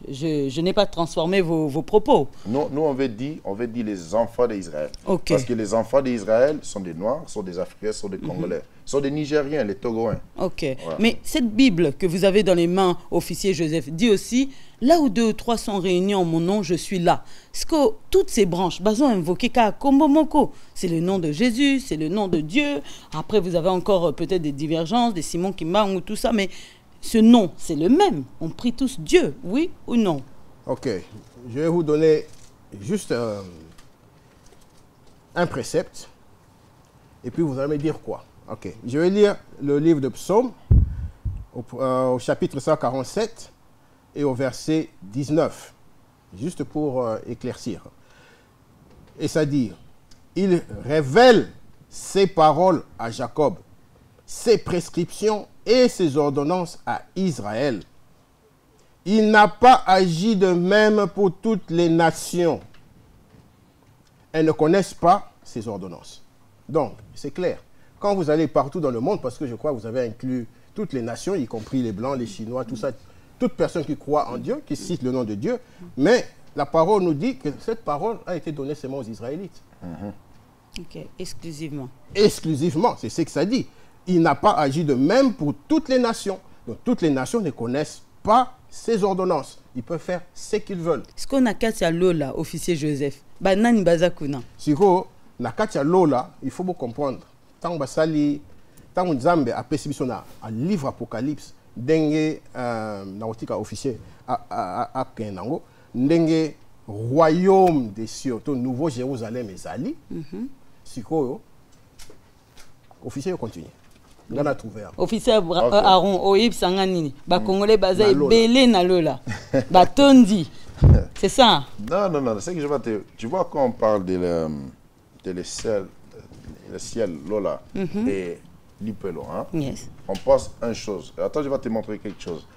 B: Je n'ai pas transformé vos propos.
A: Nous, on veut dire les enfants d'Israël.
B: Okay.
A: Parce que les enfants d'Israël sont des Noirs, sont des Africains, sont des Congolais, sont des Nigériens, les Togoins.
B: Ok.
A: Voilà.
B: Mais cette Bible que vous avez dans les mains, officier Joseph, dit aussi, là où 2 ou 3 sont réunis en mon nom, je suis là. Parce que toutes ces branches, ont invoqué Ka Kombomoko, c'est le nom de Jésus, c'est le nom de Dieu. Après, vous avez encore peut-être des divergences, des Simon Kimba ou tout ça, mais ce nom, c'est le même. On prie tous Dieu, oui ou non?
C: Ok. Je vais vous donner juste un précepte. Et puis vous allez me dire quoi. Ok. Je vais lire le livre de Psaume au chapitre 147 et au verset 19. Juste pour éclaircir. Et ça dit, il révèle ses paroles à Jacob, ses prescriptions et ses ordonnances à Israël. Il n'a pas agi de même pour toutes les nations. Elles ne connaissent pas ses ordonnances. Donc, c'est clair. Quand vous allez partout dans le monde, parce que je crois que vous avez inclus toutes les nations, y compris les Blancs, les Chinois, tout ça, toute personne qui croit en Dieu, qui cite le nom de Dieu, mais la parole nous dit que cette parole a été donnée seulement aux Israélites.
B: Ok, exclusivement.
C: Exclusivement, c'est ce que ça dit. Il n'a pas agi de même pour toutes les nations. Donc toutes les nations ne connaissent pas ces ordonnances. Ils peuvent faire ce qu'ils veulent.
B: Est-ce qu'on a Katia Lola, officier Joseph? Banani Bazakuna.
C: Siko, na Katia Lola, il faut vous comprendre. Tant basali, tant Nzambe a pessimisé un livre Apocalypse, dengue naotika officier a Kenango, dengue royaume des cieux, ton nouveau Jérusalem ezali. Siko, Officier, continue. On a trouvé.
B: Officier Aaron, Oïb Sanganini, Congolais basé belé na lola. Batondi. C'est ça?
A: Non, c'est que je vais te... Tu vois, quand on parle de le ciel, Lola, et l'Ipelo, hein, on pense une chose. Attends, je vais te montrer quelque chose.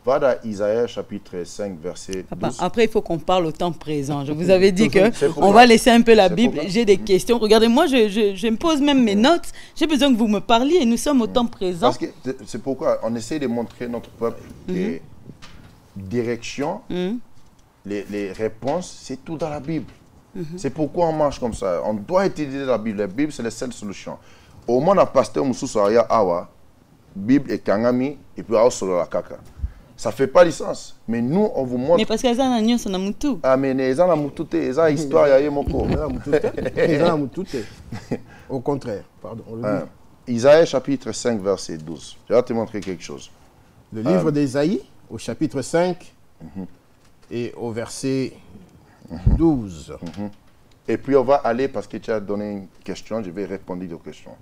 A: Va dans Isaïe chapitre 5, verset 12.
B: Après, il faut qu'on parle au temps présent. Je vous avais dit qu'on va laisser un peu la Bible. J'ai des questions. Regardez, moi, je me pose même mes notes. J'ai besoin que vous me parliez. Nous sommes au temps présent.
A: C'est pourquoi on essaie de montrer notre peuple que direction, les réponses, c'est tout dans la Bible. C'est pourquoi on marche comme ça. On doit utiliser la Bible. La Bible, c'est la seule solution. Au moins, le pasteur Moussou Aya Awa, Bible et Kangami, et puis Awa Solo la Kaka. Ça ne fait pas licence. Mais nous, on vous montre...
B: Mais parce qu'ils ont un agneau, c'est un moutou.
A: Ah, mais ils ont un moutou, ils ont une histoire, il y a moko.
C: Ils ont un moutou. Au contraire, pardon.
A: Isaïe chapitre 5, verset 12. Je vais te montrer quelque chose.
C: Le livre d'Isaïe, au chapitre 5, et au verset 12.
A: Et puis on va aller, parce que tu as donné une question, je vais répondre aux questions.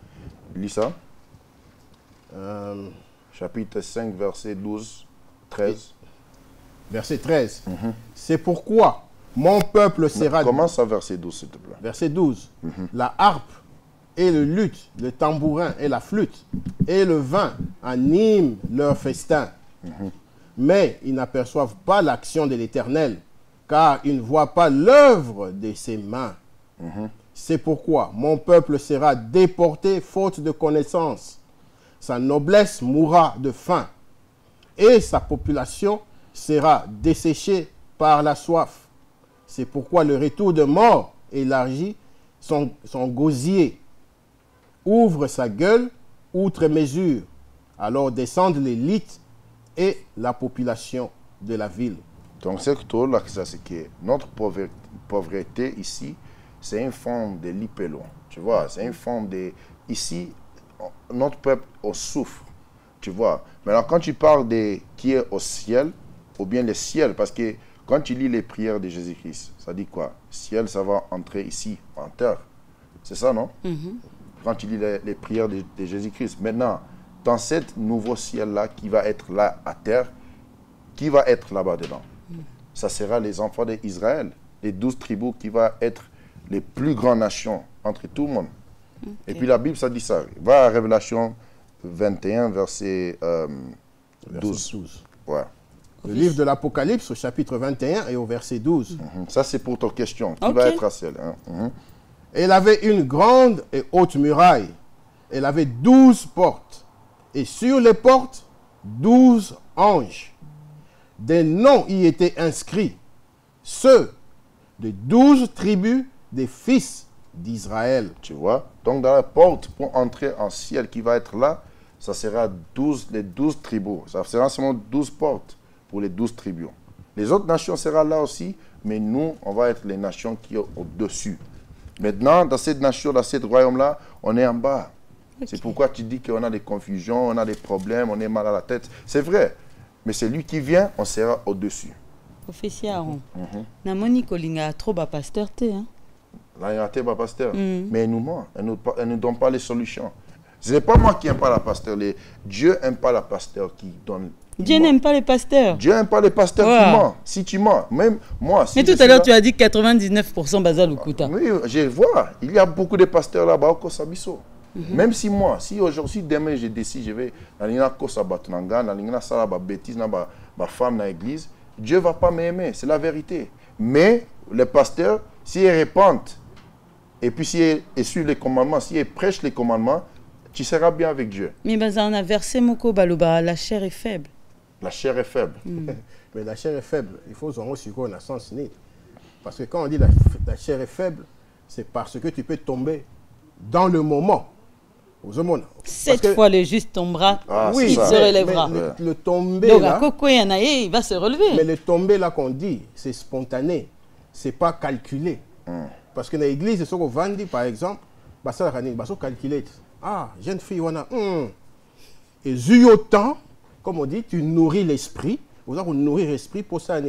A: Lis ça. Chapitre 5, verset 12. 13.
C: Verset 13. C'est pourquoi mon peuple sera...
A: Commence à verset 12, s'il te plaît.
C: Verset 12. La harpe et le luth, le tambourin et la flûte et le vin animent leur festin. Mais ils n'aperçoivent pas l'action de l'Éternel, car ils ne voient pas l'œuvre de ses mains. C'est pourquoi mon peuple sera déporté faute de connaissance. Sa noblesse mourra de faim. Et sa population sera desséchée par la soif. C'est pourquoi le retour de mort élargit son gosier, ouvre sa gueule outre mesure. Alors descendent les lites et la population de la ville.
A: Donc c'est que notre pauvreté ici, c'est une forme de l'ipelo. Tu vois, c'est une forme de... Ici, notre peuple souffre. Tu vois. Maintenant, quand tu parles de qui est au ciel, ou bien le ciel, parce que quand tu lis les prières de Jésus-Christ, ça dit quoi? Ciel, ça va entrer ici, en terre. C'est ça, non? Quand tu lis les prières de Jésus-Christ. Maintenant, dans ce nouveau ciel-là, qui va être là à terre, qui va être là-bas dedans? Ça sera les enfants d'Israël, les 12 tribus qui vont être les plus grandes nations entre tout le monde. Et puis la Bible, ça dit ça. Va à Révélation 21, verset 12. Ouais.
C: Le livre de l'Apocalypse, au chapitre 21 et au verset 12.
A: Ça, c'est pour ta question. Qui va être à ciel?
C: Elle avait une grande et haute muraille. Elle avait 12 portes. Et sur les portes, 12 anges. Des noms y étaient inscrits. Ceux de 12 tribus des fils d'Israël.
A: Tu vois? Donc, dans la porte pour entrer en ciel qui va être là, ça sera les 12 tribus. Ça sera seulement 12 portes pour les 12 tribus. Les autres nations seront là aussi, mais nous, on va être les nations qui sont au-dessus. Maintenant, dans cette nation, dans ce royaume-là, on est en bas. C'est pourquoi tu dis qu'on a des confusions, on a des problèmes, on est mal à la tête. C'est vrai. Mais c'est lui qui vient, on sera au-dessus.
B: Officier Aaron, Namoni Kolinga trop bas pasteur te, hein?
A: Là, il y a un pasteur. Mais elle nous ment. Elle ne donne pas les solutions. Ce n'est pas moi qui n'aime pas la pasteur. Dieu n'aime pas la pasteur qui donne.
B: Dieu n'aime pas les pasteurs.
A: Dieu n'aime pas les pasteurs qui mentent. Si tu mens, même moi. Si
B: mais tout à l'heure, tu as dit 99% Bazal Lukuta.
A: Oui, je vois. Il y a beaucoup de pasteurs là-bas au Kosabiso. Même si moi, si aujourd'hui, demain, je décide, je vais dans l'Ina Kosabatunanga, dans l'Ina Salaba bêtise, dans ma femme dans l'église, Dieu ne va pas m'aimer. C'est la vérité. Mais les pasteurs, s'ils répandent, et puis s'ils suivent les commandements, s'ils prêchent les commandements, tu seras bien avec Dieu.
B: Mais on a versé Moko Baluba, la chair est faible.
A: La chair est faible.
C: Mais la chair est faible. Il faut aussi qu'on a sens né. Parce que quand on dit la chair est faible, c'est parce que tu peux tomber dans le moment.
B: Cette fois, le juste tombera,
C: oui,
B: il se relèvera.
C: Le tomber
B: donc,
C: là,
B: il va se relever.
C: Mais le tomber là qu'on dit, c'est spontané. C'est pas calculé. Parce que dans l'église, ce qu'on vend, par exemple, ça va calculer. Ah, jeune fille, on a. Et vu autant, comme on dit, tu nourris l'esprit. Vous avez nourrir l'esprit pour ça.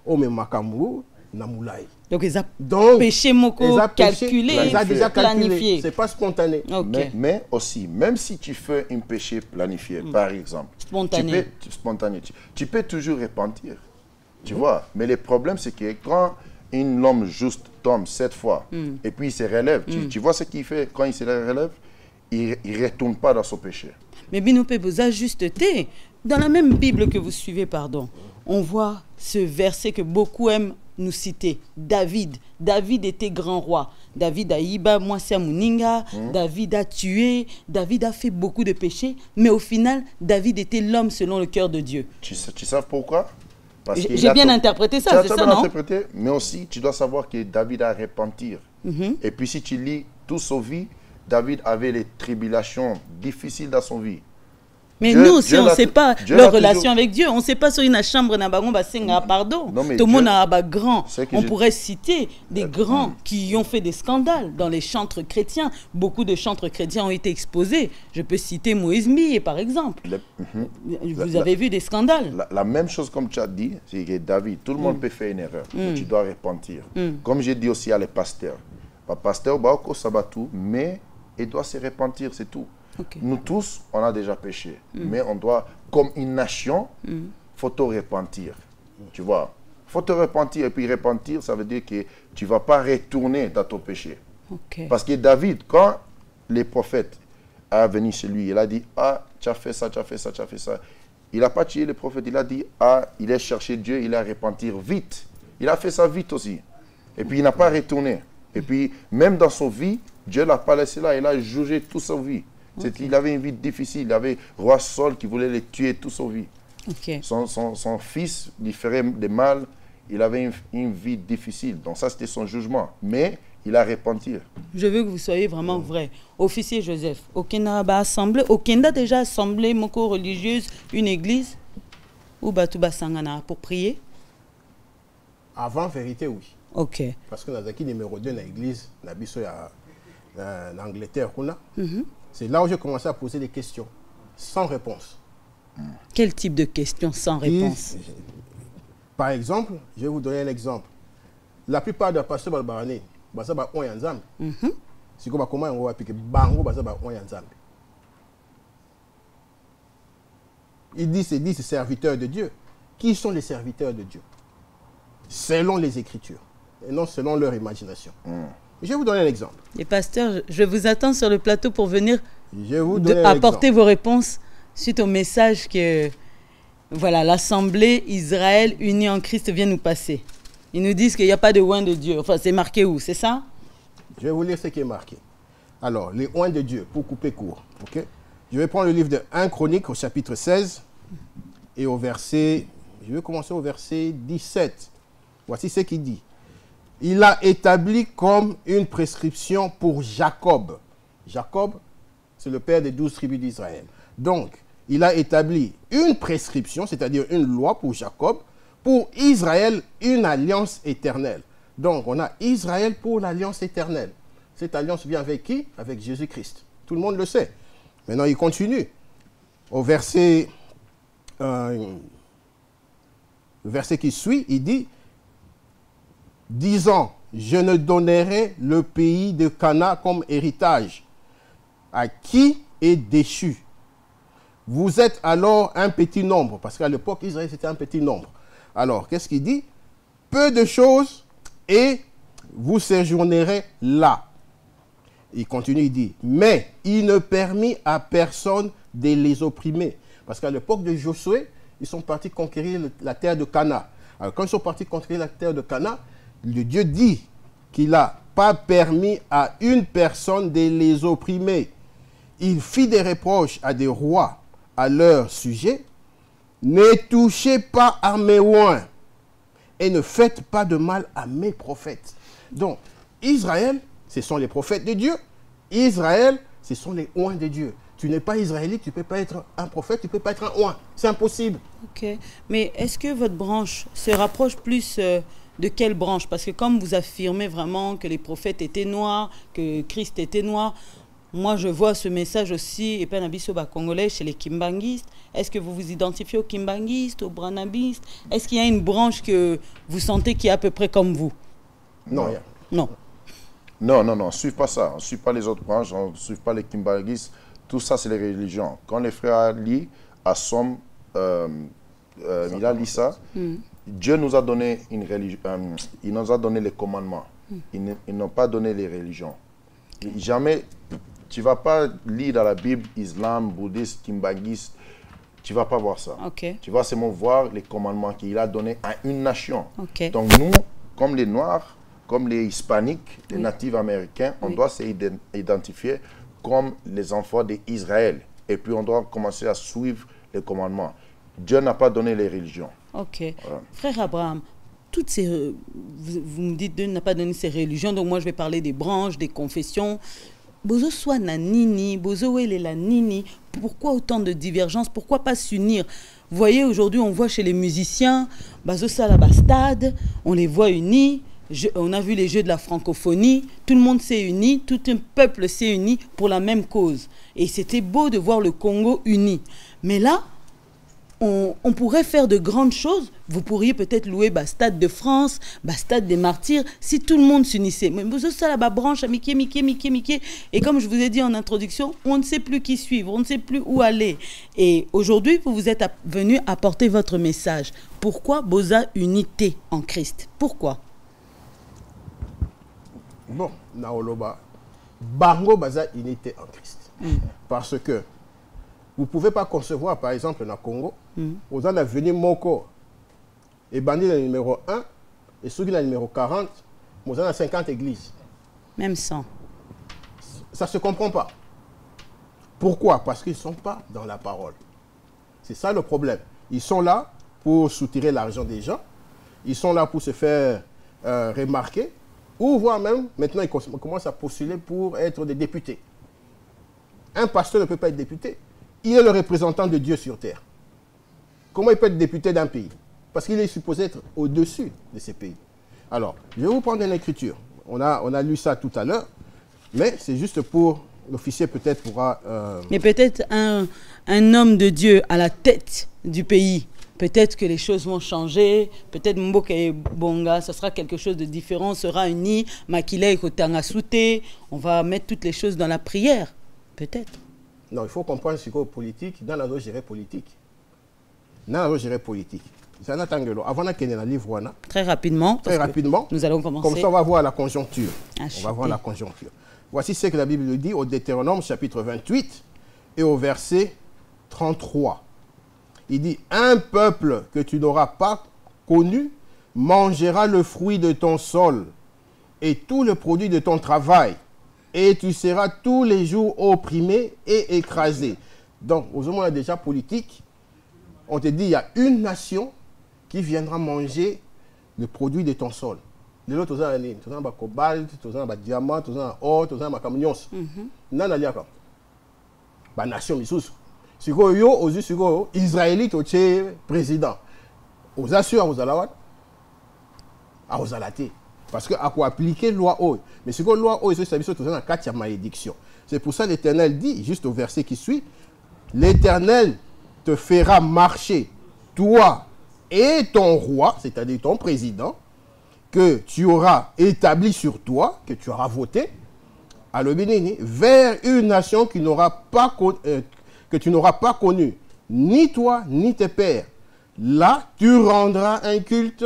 C: Oh, mais Makamou, Namoulaï.
B: Donc, ils ont péché moko, calculé,
C: ils ont déjà
B: planifié.
C: C'est pas spontané.
B: Okay.
A: Mais aussi, même si tu fais un péché planifié, par exemple, spontané, tu peux toujours repentir. Tu vois? Mais le problème, c'est que quand un homme juste tombe 7 fois et puis il se relève, tu vois ce qu'il fait quand il se relève? Il ne retourne pas dans son péché.
B: Mais Binopé, vous ajusteté. Dans la même Bible que vous suivez, pardon, on voit ce verset que beaucoup aiment nous citer. David. David était grand roi. David a iba Mouassia Mouninga. David a tué. David a fait beaucoup de péchés. Mais au final, David était l'homme selon le cœur de Dieu.
A: Tu sais pourquoi?
B: J'ai bien interprété ça, c'est ça, non?
A: Interprété, mais aussi, tu dois savoir que David a repentir. Et puis, si tu lis toute sa vie, David avait des tribulations difficiles dans son vie.
B: Mais Dieu, nous aussi, on ne sait pas leur relation avec Dieu. On ne sait pas sur une chambre, pardon. Tout le monde a grand. On pourrait citer des grands qui ont fait des scandales dans les chantres chrétiens. Beaucoup de chantres chrétiens ont été exposés. Je peux citer Moïse Millet, par exemple. Vous avez vu des scandales.
A: La même chose comme tu as dit, c'est que David, tout le monde peut faire une erreur. Tu dois repentir. Comme j'ai dit aussi à les pasteurs. Le pasteur, ça va tout, mais il doit se repentir, c'est tout. Okay. Nous tous, on a déjà péché. Mais on doit, comme une nation, il faut te repentir. Tu vois? Il faut te repentir. Et puis repentir, ça veut dire que tu ne vas pas retourner dans ton péché.
B: Okay.
A: Parce que David, quand les prophètes sont venus chez lui, il a dit, ah, tu as fait ça, tu as fait ça, tu as fait ça. Il n'a pas tué les prophètes. Il a dit, ah, il a cherché Dieu, il a repentir vite. Il a fait ça vite aussi. Et puis il n'a pas retourné. Et puis, même dans son vie, Dieu ne l'a pas laissé là. Il a jugé toute sa vie. Okay. Il avait une vie difficile. Il avait roi Saul qui voulait le tuer toute sa vie.
B: Okay.
A: Son fils lui ferait des mal. Il avait une vie difficile. Donc ça, c'était son jugement. Mais il a repenti.
B: Je veux que vous soyez vraiment vrai. Officier Joseph, Okenda a assemblé, Okenda déjà assemblé, moko religieuse, une église, ou Batouba Sangana pour prier?
C: Avant, vérité, oui.
B: Ok.
C: Parce que nous avons numéro 2 dans l'église, en Angleterre, c'est là où j'ai commencé à poser des questions, sans réponse.
B: Quel type de questions sans réponse?
C: Par exemple, je vais vous donner un exemple. La plupart des pasteurs balbarani, c'est comme comment on va appliquer bango, il dit c'est serviteurs de Dieu. Qui sont les serviteurs de Dieu? Selon les Écritures, et non selon leur imagination. Je vais vous donner un exemple.
B: Les pasteurs, je vous attends sur le plateau pour venir apporter vos réponses suite au message que voilà, l'Assemblée Israël unie en Christ vient nous passer. Ils nous disent qu'il n'y a pas de oint de Dieu. Enfin, c'est marqué où? C'est ça?
C: Je vais vous lire ce qui est marqué. Alors, les oints de Dieu, pour couper court. Okay? Je vais prendre le livre de 1 Chronique au chapitre 16 et au verset... Je vais commencer au verset 17. Voici ce qu'il dit. Il a établi comme une prescription pour Jacob. Jacob, c'est le père des 12 tribus d'Israël. Donc, il a établi une prescription, c'est-à-dire une loi pour Jacob, pour Israël, une alliance éternelle. Donc, on a Israël pour l'alliance éternelle. Cette alliance vient avec qui? Avec Jésus-Christ. Tout le monde le sait. Maintenant, il continue. Au verset, le verset qui suit, il dit, disant, je ne donnerai le pays de Canaan comme héritage à qui est déchu. Vous êtes alors un petit nombre, parce qu'à l'époque, Israël, c'était un petit nombre. Alors, qu'est-ce qu'il dit? Peu de choses et vous séjournerez là. Il continue, il dit, mais il ne permit à personne de les opprimer. Parce qu'à l'époque de Josué, ils sont partis conquérir la terre de Canaan. Alors, quand ils sont partis conquérir la terre de Canaan, le Dieu dit qu'il n'a pas permis à une personne de les opprimer. Il fit des reproches à des rois à leur sujet. Ne touchez pas à mes oints et ne faites pas de mal à mes prophètes. Donc, Israël, ce sont les prophètes de Dieu. Israël, ce sont les oints de Dieu. Tu n'es pas israélite, tu ne peux pas être un prophète, tu ne peux pas être un oint. C'est impossible.
B: Ok. Mais est-ce que votre branche se rapproche plus de quelle branche? Parce que comme vous affirmez vraiment que les prophètes étaient noirs, que Christ était noir, Moi, je vois ce message aussi, et pas Nabiso Congolais, chez les Kimbanguistes. Est-ce que vous vous identifiez aux Kimbanguistes, aux Branabistes? Est-ce qu'il y a une branche que vous sentez qui est à peu près comme vous?
A: Non.
B: Non.
A: Non, on ne suit pas ça. On ne suit pas les autres branches, on ne suit pas les Kimbanguistes. Tout ça, c'est les religions. Quand les frères lisent à Somme, il a lu ça, Dieu nous a donné une religion, il nous a donné les commandements. Ils n'ont pas donné les religions. Jamais, tu ne vas pas lire dans la Bible islam, bouddhiste, kimbanguiste, tu ne vas pas voir ça.
B: Okay.
A: Tu vas seulement voir les commandements qu'il a donnés à une nation.
B: Okay.
A: Donc nous, comme les Noirs, comme les Hispaniques, les natifs américains, on doit s'identifier comme les enfants d'Israël. Et puis on doit commencer à suivre les commandements. Dieu n'a pas donné les religions.
B: Ok. Voilà. Frère Abraham, toutes ces, vous me dites Dieu n'a pas donné ces religions, donc moi je vais parler des branches, des confessions. Bozo soit na nini, bozo ele la nini. Pourquoi autant de divergences? Pourquoi pas s'unir? Vous voyez, aujourd'hui on voit chez les musiciens, bazo salabastade, on les voit unis. On a vu les jeux de la francophonie, tout le monde s'est uni, tout un peuple s'est uni pour la même cause. Et c'était beau de voir le Congo uni. Mais là, on pourrait faire de grandes choses. Vous pourriez peut-être louer Stade de France, Stade des Martyrs, si tout le monde s'unissait. Mais vous ça la branche à Mickey. Et comme je vous ai dit en introduction, on ne sait plus qui suivre, on ne sait plus où aller. Et aujourd'hui, vous êtes venu apporter votre message. Pourquoi Boza unité en Christ? Pourquoi?
C: Bon, Naoloba, Bango Baza unité en Christ. Parce que vous ne pouvez pas concevoir, par exemple, dans le Congo, vous en avez venu Moko, et bandit le numéro 1, et ceux qui le numéro 40, vous en avez 50 églises.
B: Même 100.
C: Ça ne se comprend pas. Pourquoi? Parce qu'ils ne sont pas dans la parole. C'est ça le problème. Ils sont là pour soutirer l'argent des gens, ils sont là pour se faire remarquer, ou voire même, maintenant, ils commencent à postuler pour être des députés. Un pasteur ne peut pas être député. Il est le représentant de Dieu sur terre. Comment il peut être député d'un pays? Parce qu'il est supposé être au-dessus de ces pays. Alors, je vais vous prendre une écriture. On a lu ça tout à l'heure, mais c'est juste pour... L'officier peut-être pourra...
B: Mais peut-être un homme de Dieu à la tête du pays. Peut-être que les choses vont changer. Peut-être Mboka et Bonga, ça sera quelque chose de différent, sera uni. Makila et Kotanga Souté. On va mettre toutes les choses dans la prière. Peut-être. Non,
C: il faut comprendre ce qu'est politique. Dans la gérer politique. Dans la gérer politique. Avant de livre,
B: très rapidement.
C: Très rapidement.
B: Nous allons commencer.
C: Comme ça, on va voir la conjoncture. On va voir la conjoncture. Voici ce que la Bible dit au Deutéronome, chapitre 28, et au verset 33. Il dit, un peuple que tu n'auras pas connu mangera le fruit de ton sol et tout le produit de ton travail, et tu seras tous les jours opprimé et écrasé. Donc, au moment déjà politique, on te dit, il y a une nation qui viendra manger le produit de ton sol. Les autres, tu as le cobalt, tu as le diamant, tu as l'or, tu as le camions. Non, non, non. La nation, Missous. Si vous avez Israélite, vous êtes président. Vous assurez à vous allez à vous allez. Parce que à quoi appliquer la loi haut. Mais si vous avez loi haut, c'est ça, vous avez 4 malédictions. C'est pour ça que l'Éternel dit, juste au verset qui suit, l'Éternel te fera marcher, toi et ton roi, c'est-à-dire ton président, que tu auras établi sur toi, que tu auras voté, à l'Obénini, vers une nation que tu n'auras pas connue, ni toi, ni tes pères. Là, tu rendras un culte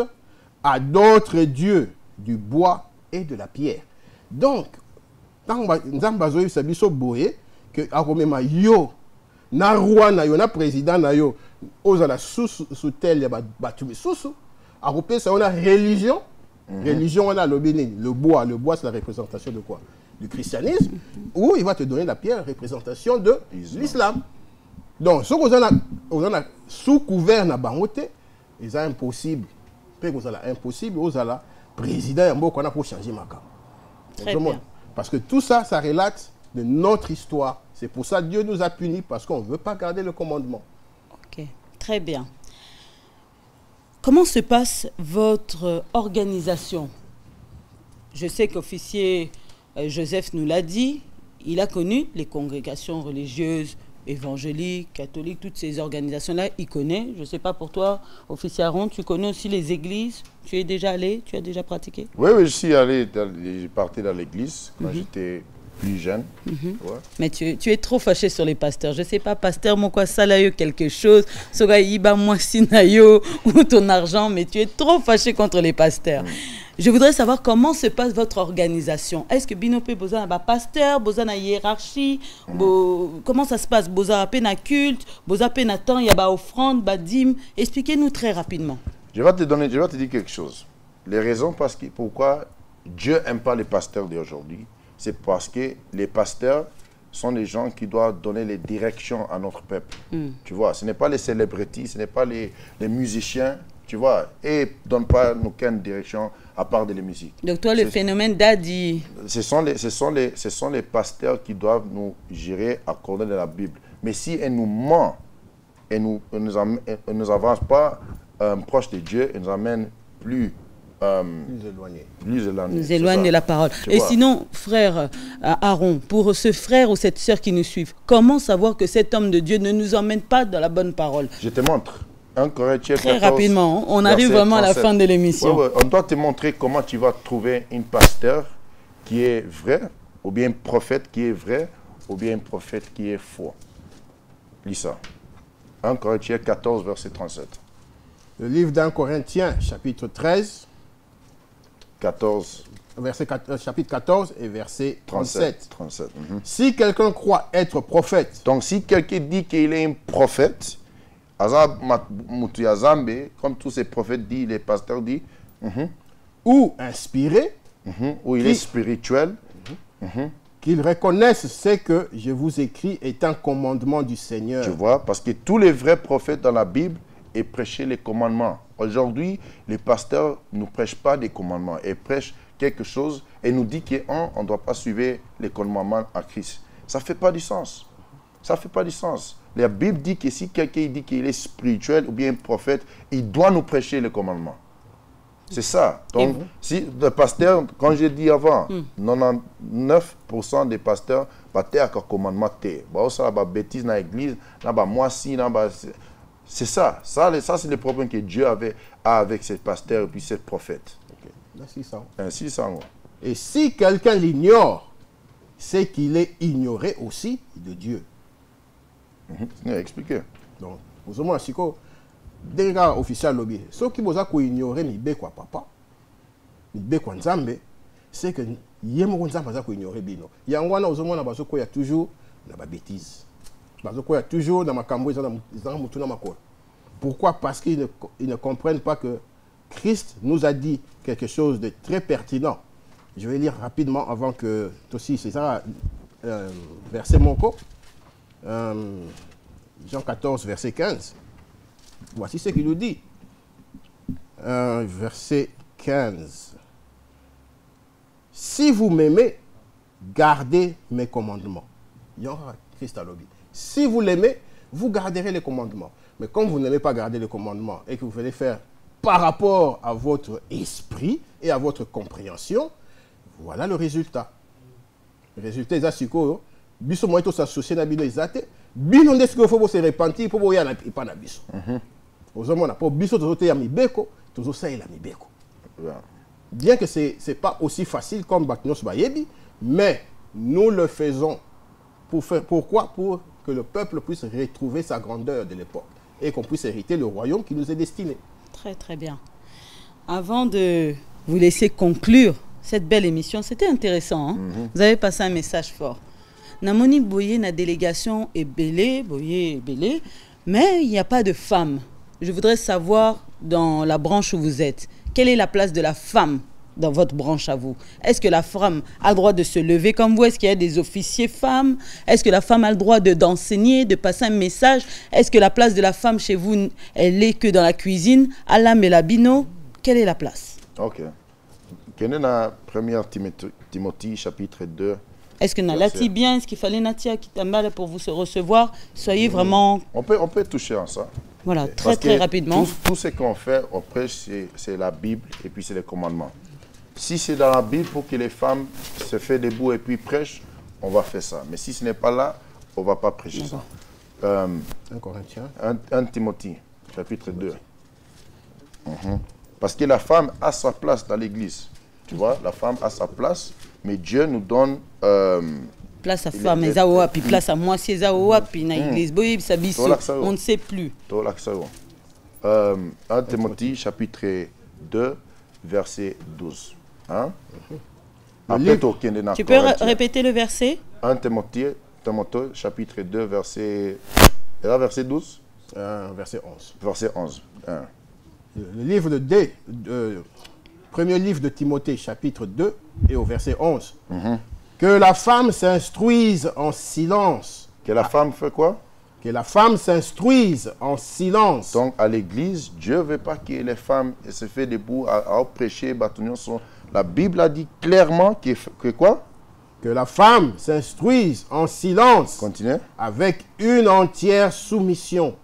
C: à d'autres dieux du bois et de la pierre. Donc, tant que Sabiso Boye, que Aromema yo, na roi na yo, na président na yo, ozala sous tel batumi sous, Aromé ça on a religion. Religion, on a le bénin, le bois. Le bois, c'est la représentation de quoi? Du christianisme. Ou il va te donner la pierre, représentation de l'islam. Donc, ce qu'on a sous couvert na bangote, ils ont impossible. Vous avez impossible, vous avez président qu'on a pour changer ma carte. Parce que tout ça, ça relate de notre histoire. C'est pour ça que Dieu nous a punis, parce qu'on ne veut pas garder le commandement.
B: Ok, très bien. Comment se passe votre organisation? Je sais qu'officier Joseph nous l'a dit, il a connu les congrégations religieuses, évangéliques, catholiques, toutes ces organisations-là, il connaît. Je ne sais pas pour toi, officier Aaron, tu connais aussi les églises? Tu es déjà allé? Tu as déjà pratiqué?
A: Oui, je suis allé, j'ai parti dans l'église quand j'étais plus jeune. Ouais.
B: Mais tu es trop fâché sur les pasteurs. Je ne sais pas, pasteur, moi quoi, ça là, quelque chose, soga iba moi sinayo ou ton argent, mais tu es trop fâché contre les pasteurs. Je voudrais savoir comment se passe votre organisation. Est-ce que Binope Boza a un pasteur, Boza a une hiérarchie, comment ça se passe? Boza a un culte, Boza a un temps, il y a une offrande, une dîme. Expliquez-nous très rapidement.
A: Je vais te dire quelque chose. Les raisons pourquoi Dieu n'aime pas les pasteurs d'aujourd'hui, c'est parce que les pasteurs sont des gens qui doivent donner les directions à notre peuple. Tu vois, ce n'est pas les célébrités, ce n'est pas les musiciens, tu vois, et ne donnent pas aucune direction à part de la musique.
B: Donc toi, le phénomène d'Adi...
A: Ce sont les pasteurs qui doivent nous gérer accordé de la Bible. Mais si elle nous ment, elle ne nous avance pas proche de Dieu, elle nous amène plus éloigné.
B: Nous éloigne de la parole. Et sinon, frère Aaron, pour ce frère ou cette sœur qui nous suivent, comment savoir que cet homme de Dieu ne nous emmène pas dans la bonne parole?
A: Je te montre. 1 Corinthiens 14,
B: très rapidement, on arrive vraiment 37. À la fin de l'émission.
A: Ouais. On doit te montrer comment tu vas trouver un pasteur qui est vrai, ou bien un prophète qui est vrai, ou bien un prophète qui est faux. Lis ça. 1 Corinthiens 14, verset 37.
C: Le livre d'1 Corinthiens, chapitre 13,
A: 14.
C: Chapitre 14 et verset 37.
A: 37.
C: Si quelqu'un croit être prophète.
A: Donc si quelqu'un dit qu'il est un prophète, comme tous ces prophètes disent, les pasteurs disent,
C: ou inspiré,
A: ou il est spirituel,
C: qu'il reconnaisse ce que je vous écris est un commandement du Seigneur.
A: Tu vois, parce que tous les vrais prophètes dans la Bible et prêcher les commandements. Aujourd'hui, les pasteurs ne prêchent pas des commandements. Ils prêchent quelque chose et nous disent qu'on ne doit pas suivre les commandements à Christ. Ça ne fait pas du sens. Ça ne fait pas du sens. La Bible dit que si quelqu'un dit qu'il est spirituel ou bien prophète, il doit nous prêcher les commandements. C'est ça. Donc, si le pasteur, quand j'ai dit avant, 99% des pasteurs battent un commandement. Ça, c'est bêtise dans l'église, moi, si, c'est ça. Ça, c'est le problème que Dieu a avec ces pasteurs et puis ces prophètes.
C: Ainsi, et si quelqu'un l'ignore, c'est qu'il est ignoré aussi de Dieu.
A: Expliquez.
C: Donc, vous avez dit que des gars officiels lobby, ceux qui vous ont ignoré, ni quoi papa, ni quoi nzambe, c'est que yemo nzambe za ko ignorer bino. Yangwana ozomona bazoko ya toujours na ba bêtise. Bazoko ya toujours na makambo za mutuna makolo. Pourquoi? Parce qu'ils ne comprennent pas que Christ nous a dit quelque chose de très pertinent. Je vais lire rapidement avant que aussi c'est ça verset Monko. Jean 14, verset 15. Voici ce qu'il nous dit. Verset 15. Si vous m'aimez, gardez mes commandements. Si vous l'aimez, vous garderez les commandements. Mais comme vous n'aimez pas garder les commandements et que vous venez faire par rapport à votre esprit et à votre compréhension, voilà le résultat. Le résultat est asiko. Biso mo to s'associer na bino ezate. Bino ndesko faut se repentir pour boya na pas na biso. Ozomona pour biso tozote ya mibeko, tozosaela mibeko. Bien que c'est pas aussi facile comme Baknos Bayebi, mais nous le faisons pourquoi? Pour que le peuple puisse retrouver sa grandeur de l'époque et qu'on puisse hériter le royaume qui nous est destiné.
B: Très très bien. Avant de vous laisser conclure cette belle émission, c'était intéressant. Hein? Vous avez passé un message fort. Namoni Boye, na délégation est belé, Boye est belé, mais il n'y a pas de femmes. Je voudrais savoir dans la branche où vous êtes, quelle est la place de la femme dans votre branche à vous? Est-ce que la femme a le droit de se lever comme vous? Est-ce qu'il y a des officiers femmes? Est-ce que la femme a le droit d'enseigner, de passer un message? Est-ce que la place de la femme chez vous, elle est que dans la cuisine? Allah Melabino, quelle est la place?
A: Ok. Quelle est la première Timothée, chapitre 2?
B: Est-ce que Nalati bien? Est-ce qu'il fallait Natia qui t'embête pour vous se recevoir? Soyez vraiment...
A: On peut toucher à ça.
B: Voilà, très rapidement.
A: Tout ce qu'on fait, on prêche, c'est la Bible et puis c'est les commandements. Si c'est dans la Bible pour que les femmes se fassent debout et puis prêchent, on va faire ça. Mais si ce n'est pas là, on ne va pas prêcher ça.
C: 1 Corinthiens.
A: 1 Timothée, chapitre 2. Parce que la femme a sa place dans l'église. Tu vois, la femme a sa place, mais Dieu nous donne...
B: place à femme, puis place à moi, c'est puis dans l'église, on ne sait plus.
A: 1 Timothée, chapitre 2, verset 12. Hein?
B: Tu peux répéter le verset?
A: 1 Timothée, chapitre 2, verset 12?
C: Verset 11.
A: Verset 11.
C: Le livre premier livre de Timothée, chapitre 2, et au verset 11. Que la femme s'instruise en silence.
A: Que la femme fait quoi?
C: Que la femme s'instruise en silence.
A: Donc, à l'église, Dieu ne veut pas que les femmes se fassent debout à prêcher. La Bible a dit clairement que quoi?
C: Que la femme s'instruise en silence.
A: Continuez.
C: Avec une entière soumission.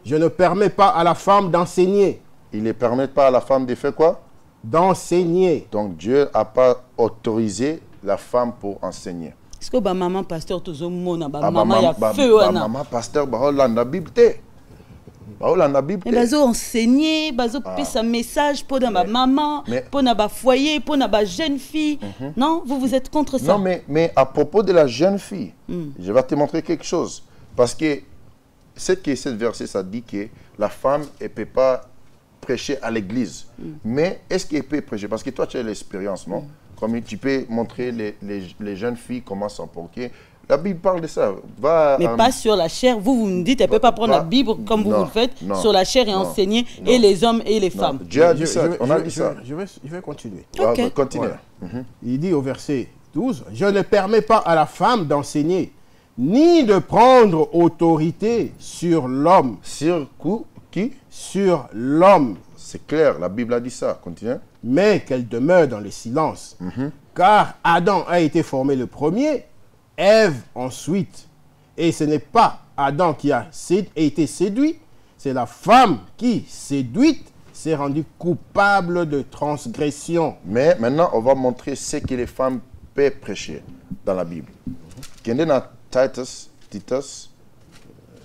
C: Je ne permets pas à la femme d'enseigner.
A: Il ne permet pas à la femme de faire quoi?
C: D'enseigner.
A: Donc, Dieu n'a pas autorisé la femme pour enseigner.
B: Est-ce que maman pasteur tout mona
A: maman ya feu maman pasteur la Bible té la Bible
B: mais bazo enseigner bazo pesa message pour ma maman pour na ba foyer pour na ba jeune fille non vous êtes contre ça?
A: Non mais à propos de la jeune fille je vais te montrer quelque chose parce que cette verset ça dit que la femme elle peut pas prêcher à l'église mais est-ce qu'elle peut prêcher parce que toi tu as l'expérience non? Comme tu peux montrer les jeunes filles comment s'emporter. La Bible parle de ça.
B: Mais pas sur la chair. Vous me dites, elle ne peut pas prendre la Bible comme vous le faites, sur la chair et enseigner, et les hommes et les femmes.
A: Dieu a dit ça. On a dit ça.
C: Je vais continuer.
B: Okay.
A: Continue.
C: Voilà. Il dit au verset 12, « Je ne permets pas à la femme d'enseigner, ni de prendre autorité sur l'homme. »
A: Sur qui?
C: Sur l'homme.
A: C'est clair, la Bible a dit ça. Continue.
C: Mais qu'elle demeure dans le silence. Car Adam a été formé le premier, Ève ensuite. Et ce n'est pas Adam qui a été séduit, c'est la femme qui, séduite, s'est rendue coupable de transgression.
A: Mais maintenant, on va montrer ce que les femmes peuvent prêcher dans la Bible. Titus,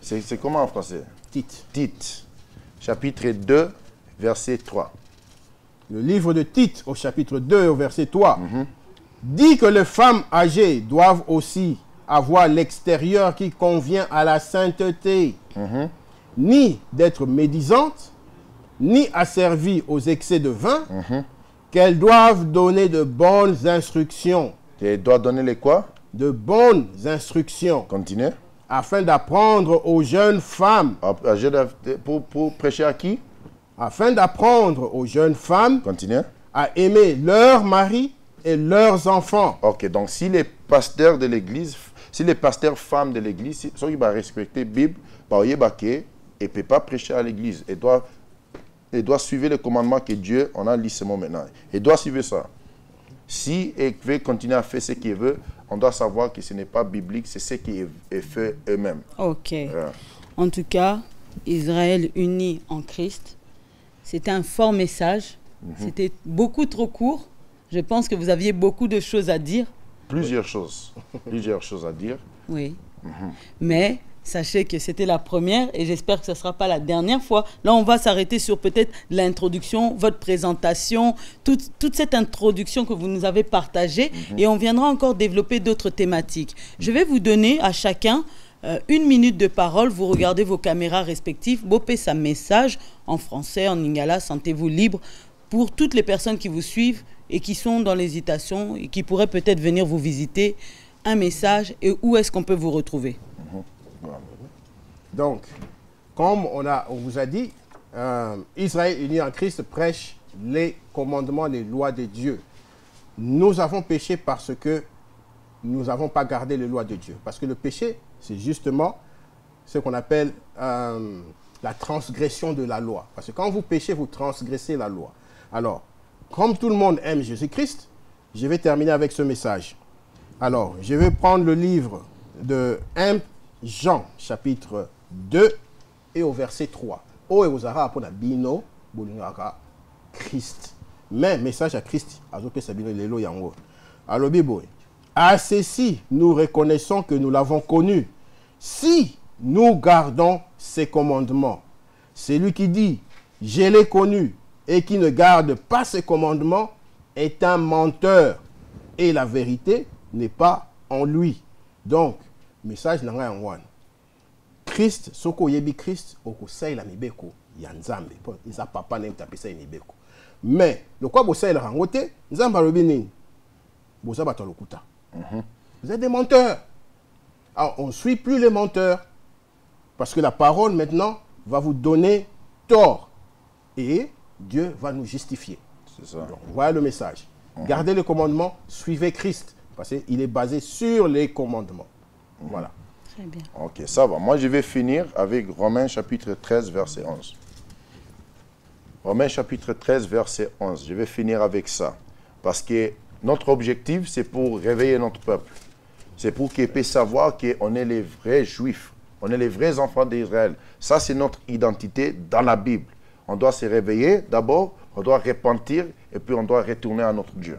A: c'est comment en français? Tite, chapitre 2, verset 3.
C: Le livre de Tite, au chapitre 2, au verset 3, dit que les femmes âgées doivent aussi avoir l'extérieur qui convient à la sainteté, ni d'être médisantes, ni asservies aux excès de vin, qu'elles doivent donner de bonnes instructions.
A: Elles doivent donner les quoi?
C: De bonnes instructions.
A: Continuez.
C: Afin d'apprendre aux jeunes femmes.
A: Pour prêcher à qui?
C: Afin d'apprendre aux jeunes femmes
A: à
C: aimer leur mari et leurs enfants.
A: Ok, donc si les pasteurs de l'église, si les pasteurs femmes de l'église, si ils vont respecter la Bible, ils ne peuvent pas prêcher à l'église. Ils doivent suivre les commandements que Dieu, on a lu ce mot maintenant. Ils doivent suivre ça. Si ils veulent continuer à faire ce qu'ils veulent, on doit savoir que ce n'est pas biblique, c'est ce qu'ils font eux-mêmes.
B: Ok. En tout cas, Israël uni en Christ. C'était un fort message. C'était beaucoup trop court. Je pense que vous aviez beaucoup de choses à dire.
A: Plusieurs choses à dire.
B: Oui. Mais sachez que c'était la première et j'espère que ce ne sera pas la dernière fois. Là, on va s'arrêter sur peut-être l'introduction, votre présentation, toute cette introduction que vous nous avez partagée et on viendra encore développer d'autres thématiques. Je vais vous donner à chacun 1 minute de parole, vous regardez vos caméras respectives, bopez sa message en français, en lingala, sentez-vous libre pour toutes les personnes qui vous suivent et qui sont dans l'hésitation et qui pourraient peut-être venir vous visiter, un message et où est-ce qu'on peut vous retrouver?
C: Donc, comme on vous a dit, Israël uni en Christ prêche les commandements, les lois de Dieu. Nous avons péché parce que nous n'avons pas gardé les lois de Dieu. Parce que le péché, c'est justement ce qu'on appelle la transgression de la loi. Parce que quand vous péchez, vous transgressez la loi. Alors, comme tout le monde aime Jésus-Christ, je vais terminer avec ce message. Alors, je vais prendre le livre de 1 Jean, chapitre 2, et au verset 3. O et ozara pour la bino, bolingaka, Christ. Mais, message à Christ, azope sabino lelo yango. Alors, biboy. À ceci, nous reconnaissons que nous l'avons connu. Si nous gardons ses commandements, celui qui dit « Je l'ai connu » et qui ne garde pas ses commandements est un menteur. Et la vérité n'est pas en lui. Donc, message n'a en one. Christ, soko yebi Christ, oko saïla mibeko, yanzambe. Isa papa n'aime taper ça mibeko. Mais, le quoi bossa il rangote, nzamba robinin. Bossa batalokuta. Vous êtes des menteurs. Alors, on ne suit plus les menteurs. Parce que la parole, maintenant, va vous donner tort. Et Dieu va nous justifier.
A: C'est ça.
C: Donc, voilà le message. Gardez les commandements, suivez Christ. Parce qu'il est basé sur les commandements. Voilà.
B: Très bien.
A: Ok, ça va. Moi, je vais finir avec Romains chapitre 13, verset 11. Romains chapitre 13, verset 11. Je vais finir avec ça. Parce que notre objectif, c'est pour réveiller notre peuple. C'est pour qu'il puisse savoir qu'on est les vrais juifs. On est les vrais enfants d'Israël. Ça, c'est notre identité dans la Bible. On doit se réveiller d'abord, on doit repentir et puis on doit retourner à notre Dieu.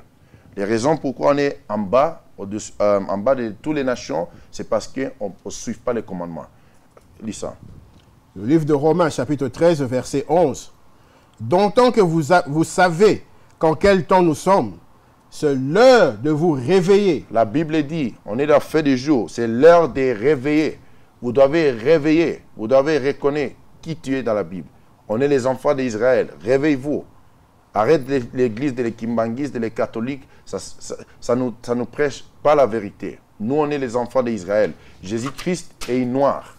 A: Les raisons pourquoi on est en bas de toutes les nations, c'est parce qu'on ne suit pas les commandements. Lis ça.
C: Le livre de Romains, chapitre 13, verset 11. « D'autant que vous savez qu'en quel temps nous sommes, c'est l'heure de vous réveiller. »
A: La Bible dit, on est dans la fin des jours, c'est l'heure de réveiller. Vous devez réveiller, vous devez reconnaître qui tu es dans la Bible. On est les enfants d'Israël, réveillez-vous. Arrête l'église des Kimbanguistes, des catholiques, ça nous prêche pas la vérité. Nous, on est les enfants d'Israël. Jésus-Christ est noir.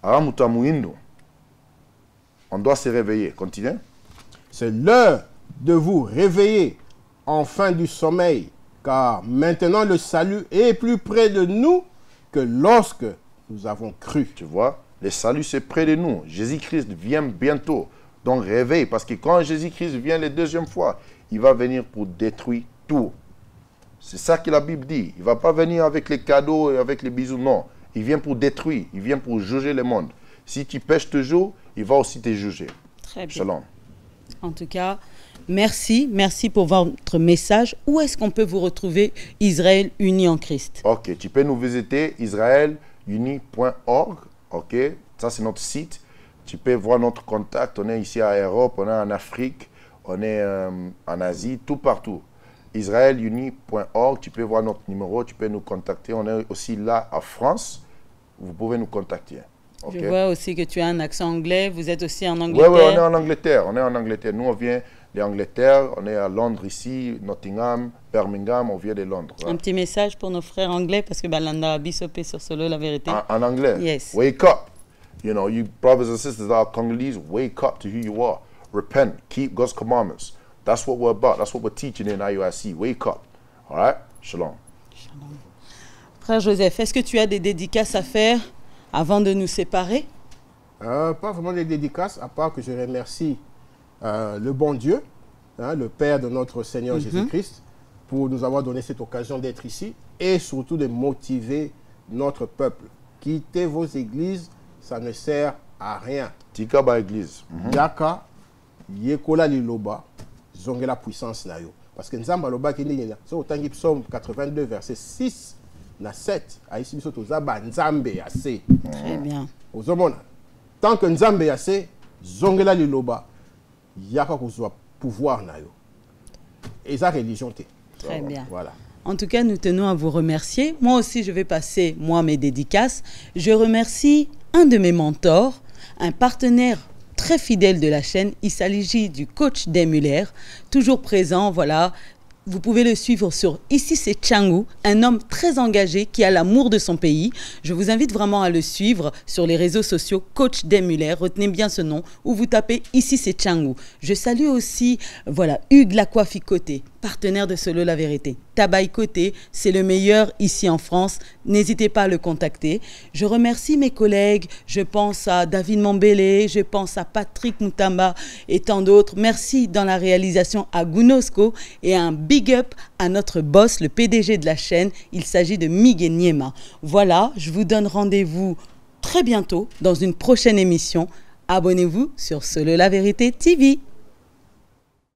A: On doit se réveiller. Continuez.
C: C'est l'heure de vous réveiller enfin du sommeil, car maintenant le salut est plus près de nous que lorsque nous avons cru.
A: Tu vois, le salut c'est près de nous. Jésus-Christ vient bientôt. Donc réveille, parce que quand Jésus-Christ vient la deuxième fois, il va venir pour détruire tout. C'est ça que la Bible dit. Il ne va pas venir avec les cadeaux et avec les bisous, non. Il vient pour détruire, il vient pour juger le monde. Si tu pêches toujours, il va aussi te juger.
B: Très bien.
A: Shalom.
B: En tout cas, merci pour votre message. Où est-ce qu'on peut vous retrouver, Israël uni en Christ?
A: Ok, tu peux nous visiter israeluni.org. Ok, ça c'est notre site. Tu peux voir notre contact. On est ici à Europe, on est en Afrique, on est en Asie, tout partout. israeluni.org, tu peux voir notre numéro, tu peux nous contacter. On est aussi là à France, vous pouvez nous contacter. Okay.
B: Je vois aussi que tu as un accent anglais, vous êtes aussi en Angleterre.
A: Oui, on est en Angleterre, Nous, on vient d'Angleterre, on est à Londres ici, Nottingham, Birmingham, on vient de Londres.
B: Un petit message pour nos frères anglais, parce que Balanda a bisopé sur Solo la vérité.
A: En anglais?
B: Yes.
A: Wake up. You know, you brothers and sisters that are Congolese, wake up to who you are. Repent, keep God's commandments. That's what we're about. That's what we're teaching in IUIC. Wake up. All right? Shalom.
B: Shalom. Frère Joseph, est-ce que tu as des dédicaces à faire avant de nous séparer?
C: Pas vraiment des dédicaces, à part que je remercie le bon Dieu, le Père de notre Seigneur Jésus-Christ, pour nous avoir donné cette occasion d'être ici et surtout de motiver notre peuple. Quittez vos églises, ça ne sert à rien.
A: Tika ba église.
C: Yaka, yekola liloba, zongela puissance na yo. Parce que nzamba loba ki ndenge c'est au tangi psaume 82 verset 6 na 7 aïsi biso tozaba nzambe assez.
B: Très bien.
C: Ozomona. Tant que nzambe assez, zongela liloba, yaka kozwa pouvoir na yo. Et ça religion te.
B: Très bien.
C: Voilà.
B: En tout cas, nous tenons à vous remercier. Moi aussi, je vais passer, mes dédicaces. Je remercie un de mes mentors, un partenaire très fidèle de la chaîne. Il s'agit du coach Desmuller, toujours présent, voilà. Vous pouvez le suivre sur Ici c'est Tchangou, un homme très engagé qui a l'amour de son pays. Je vous invite vraiment à le suivre sur les réseaux sociaux, coach Desmuller, retenez bien ce nom, ou vous tapez Ici c'est Tchangou. Je salue aussi, voilà, Hugues Lacroix-Ficoté, partenaire de Solo la vérité. Tabaï Côté, c'est le meilleur ici en France. N'hésitez pas à le contacter. Je remercie mes collègues. Je pense à David Mambélé, je pense à Patrick Moutamba et tant d'autres. Merci dans la réalisation à Gounosco et un big up à notre boss, le PDG de la chaîne. Il s'agit de Miguel Niema. Voilà, je vous donne rendez-vous très bientôt dans une prochaine émission. Abonnez-vous sur Solo la vérité TV.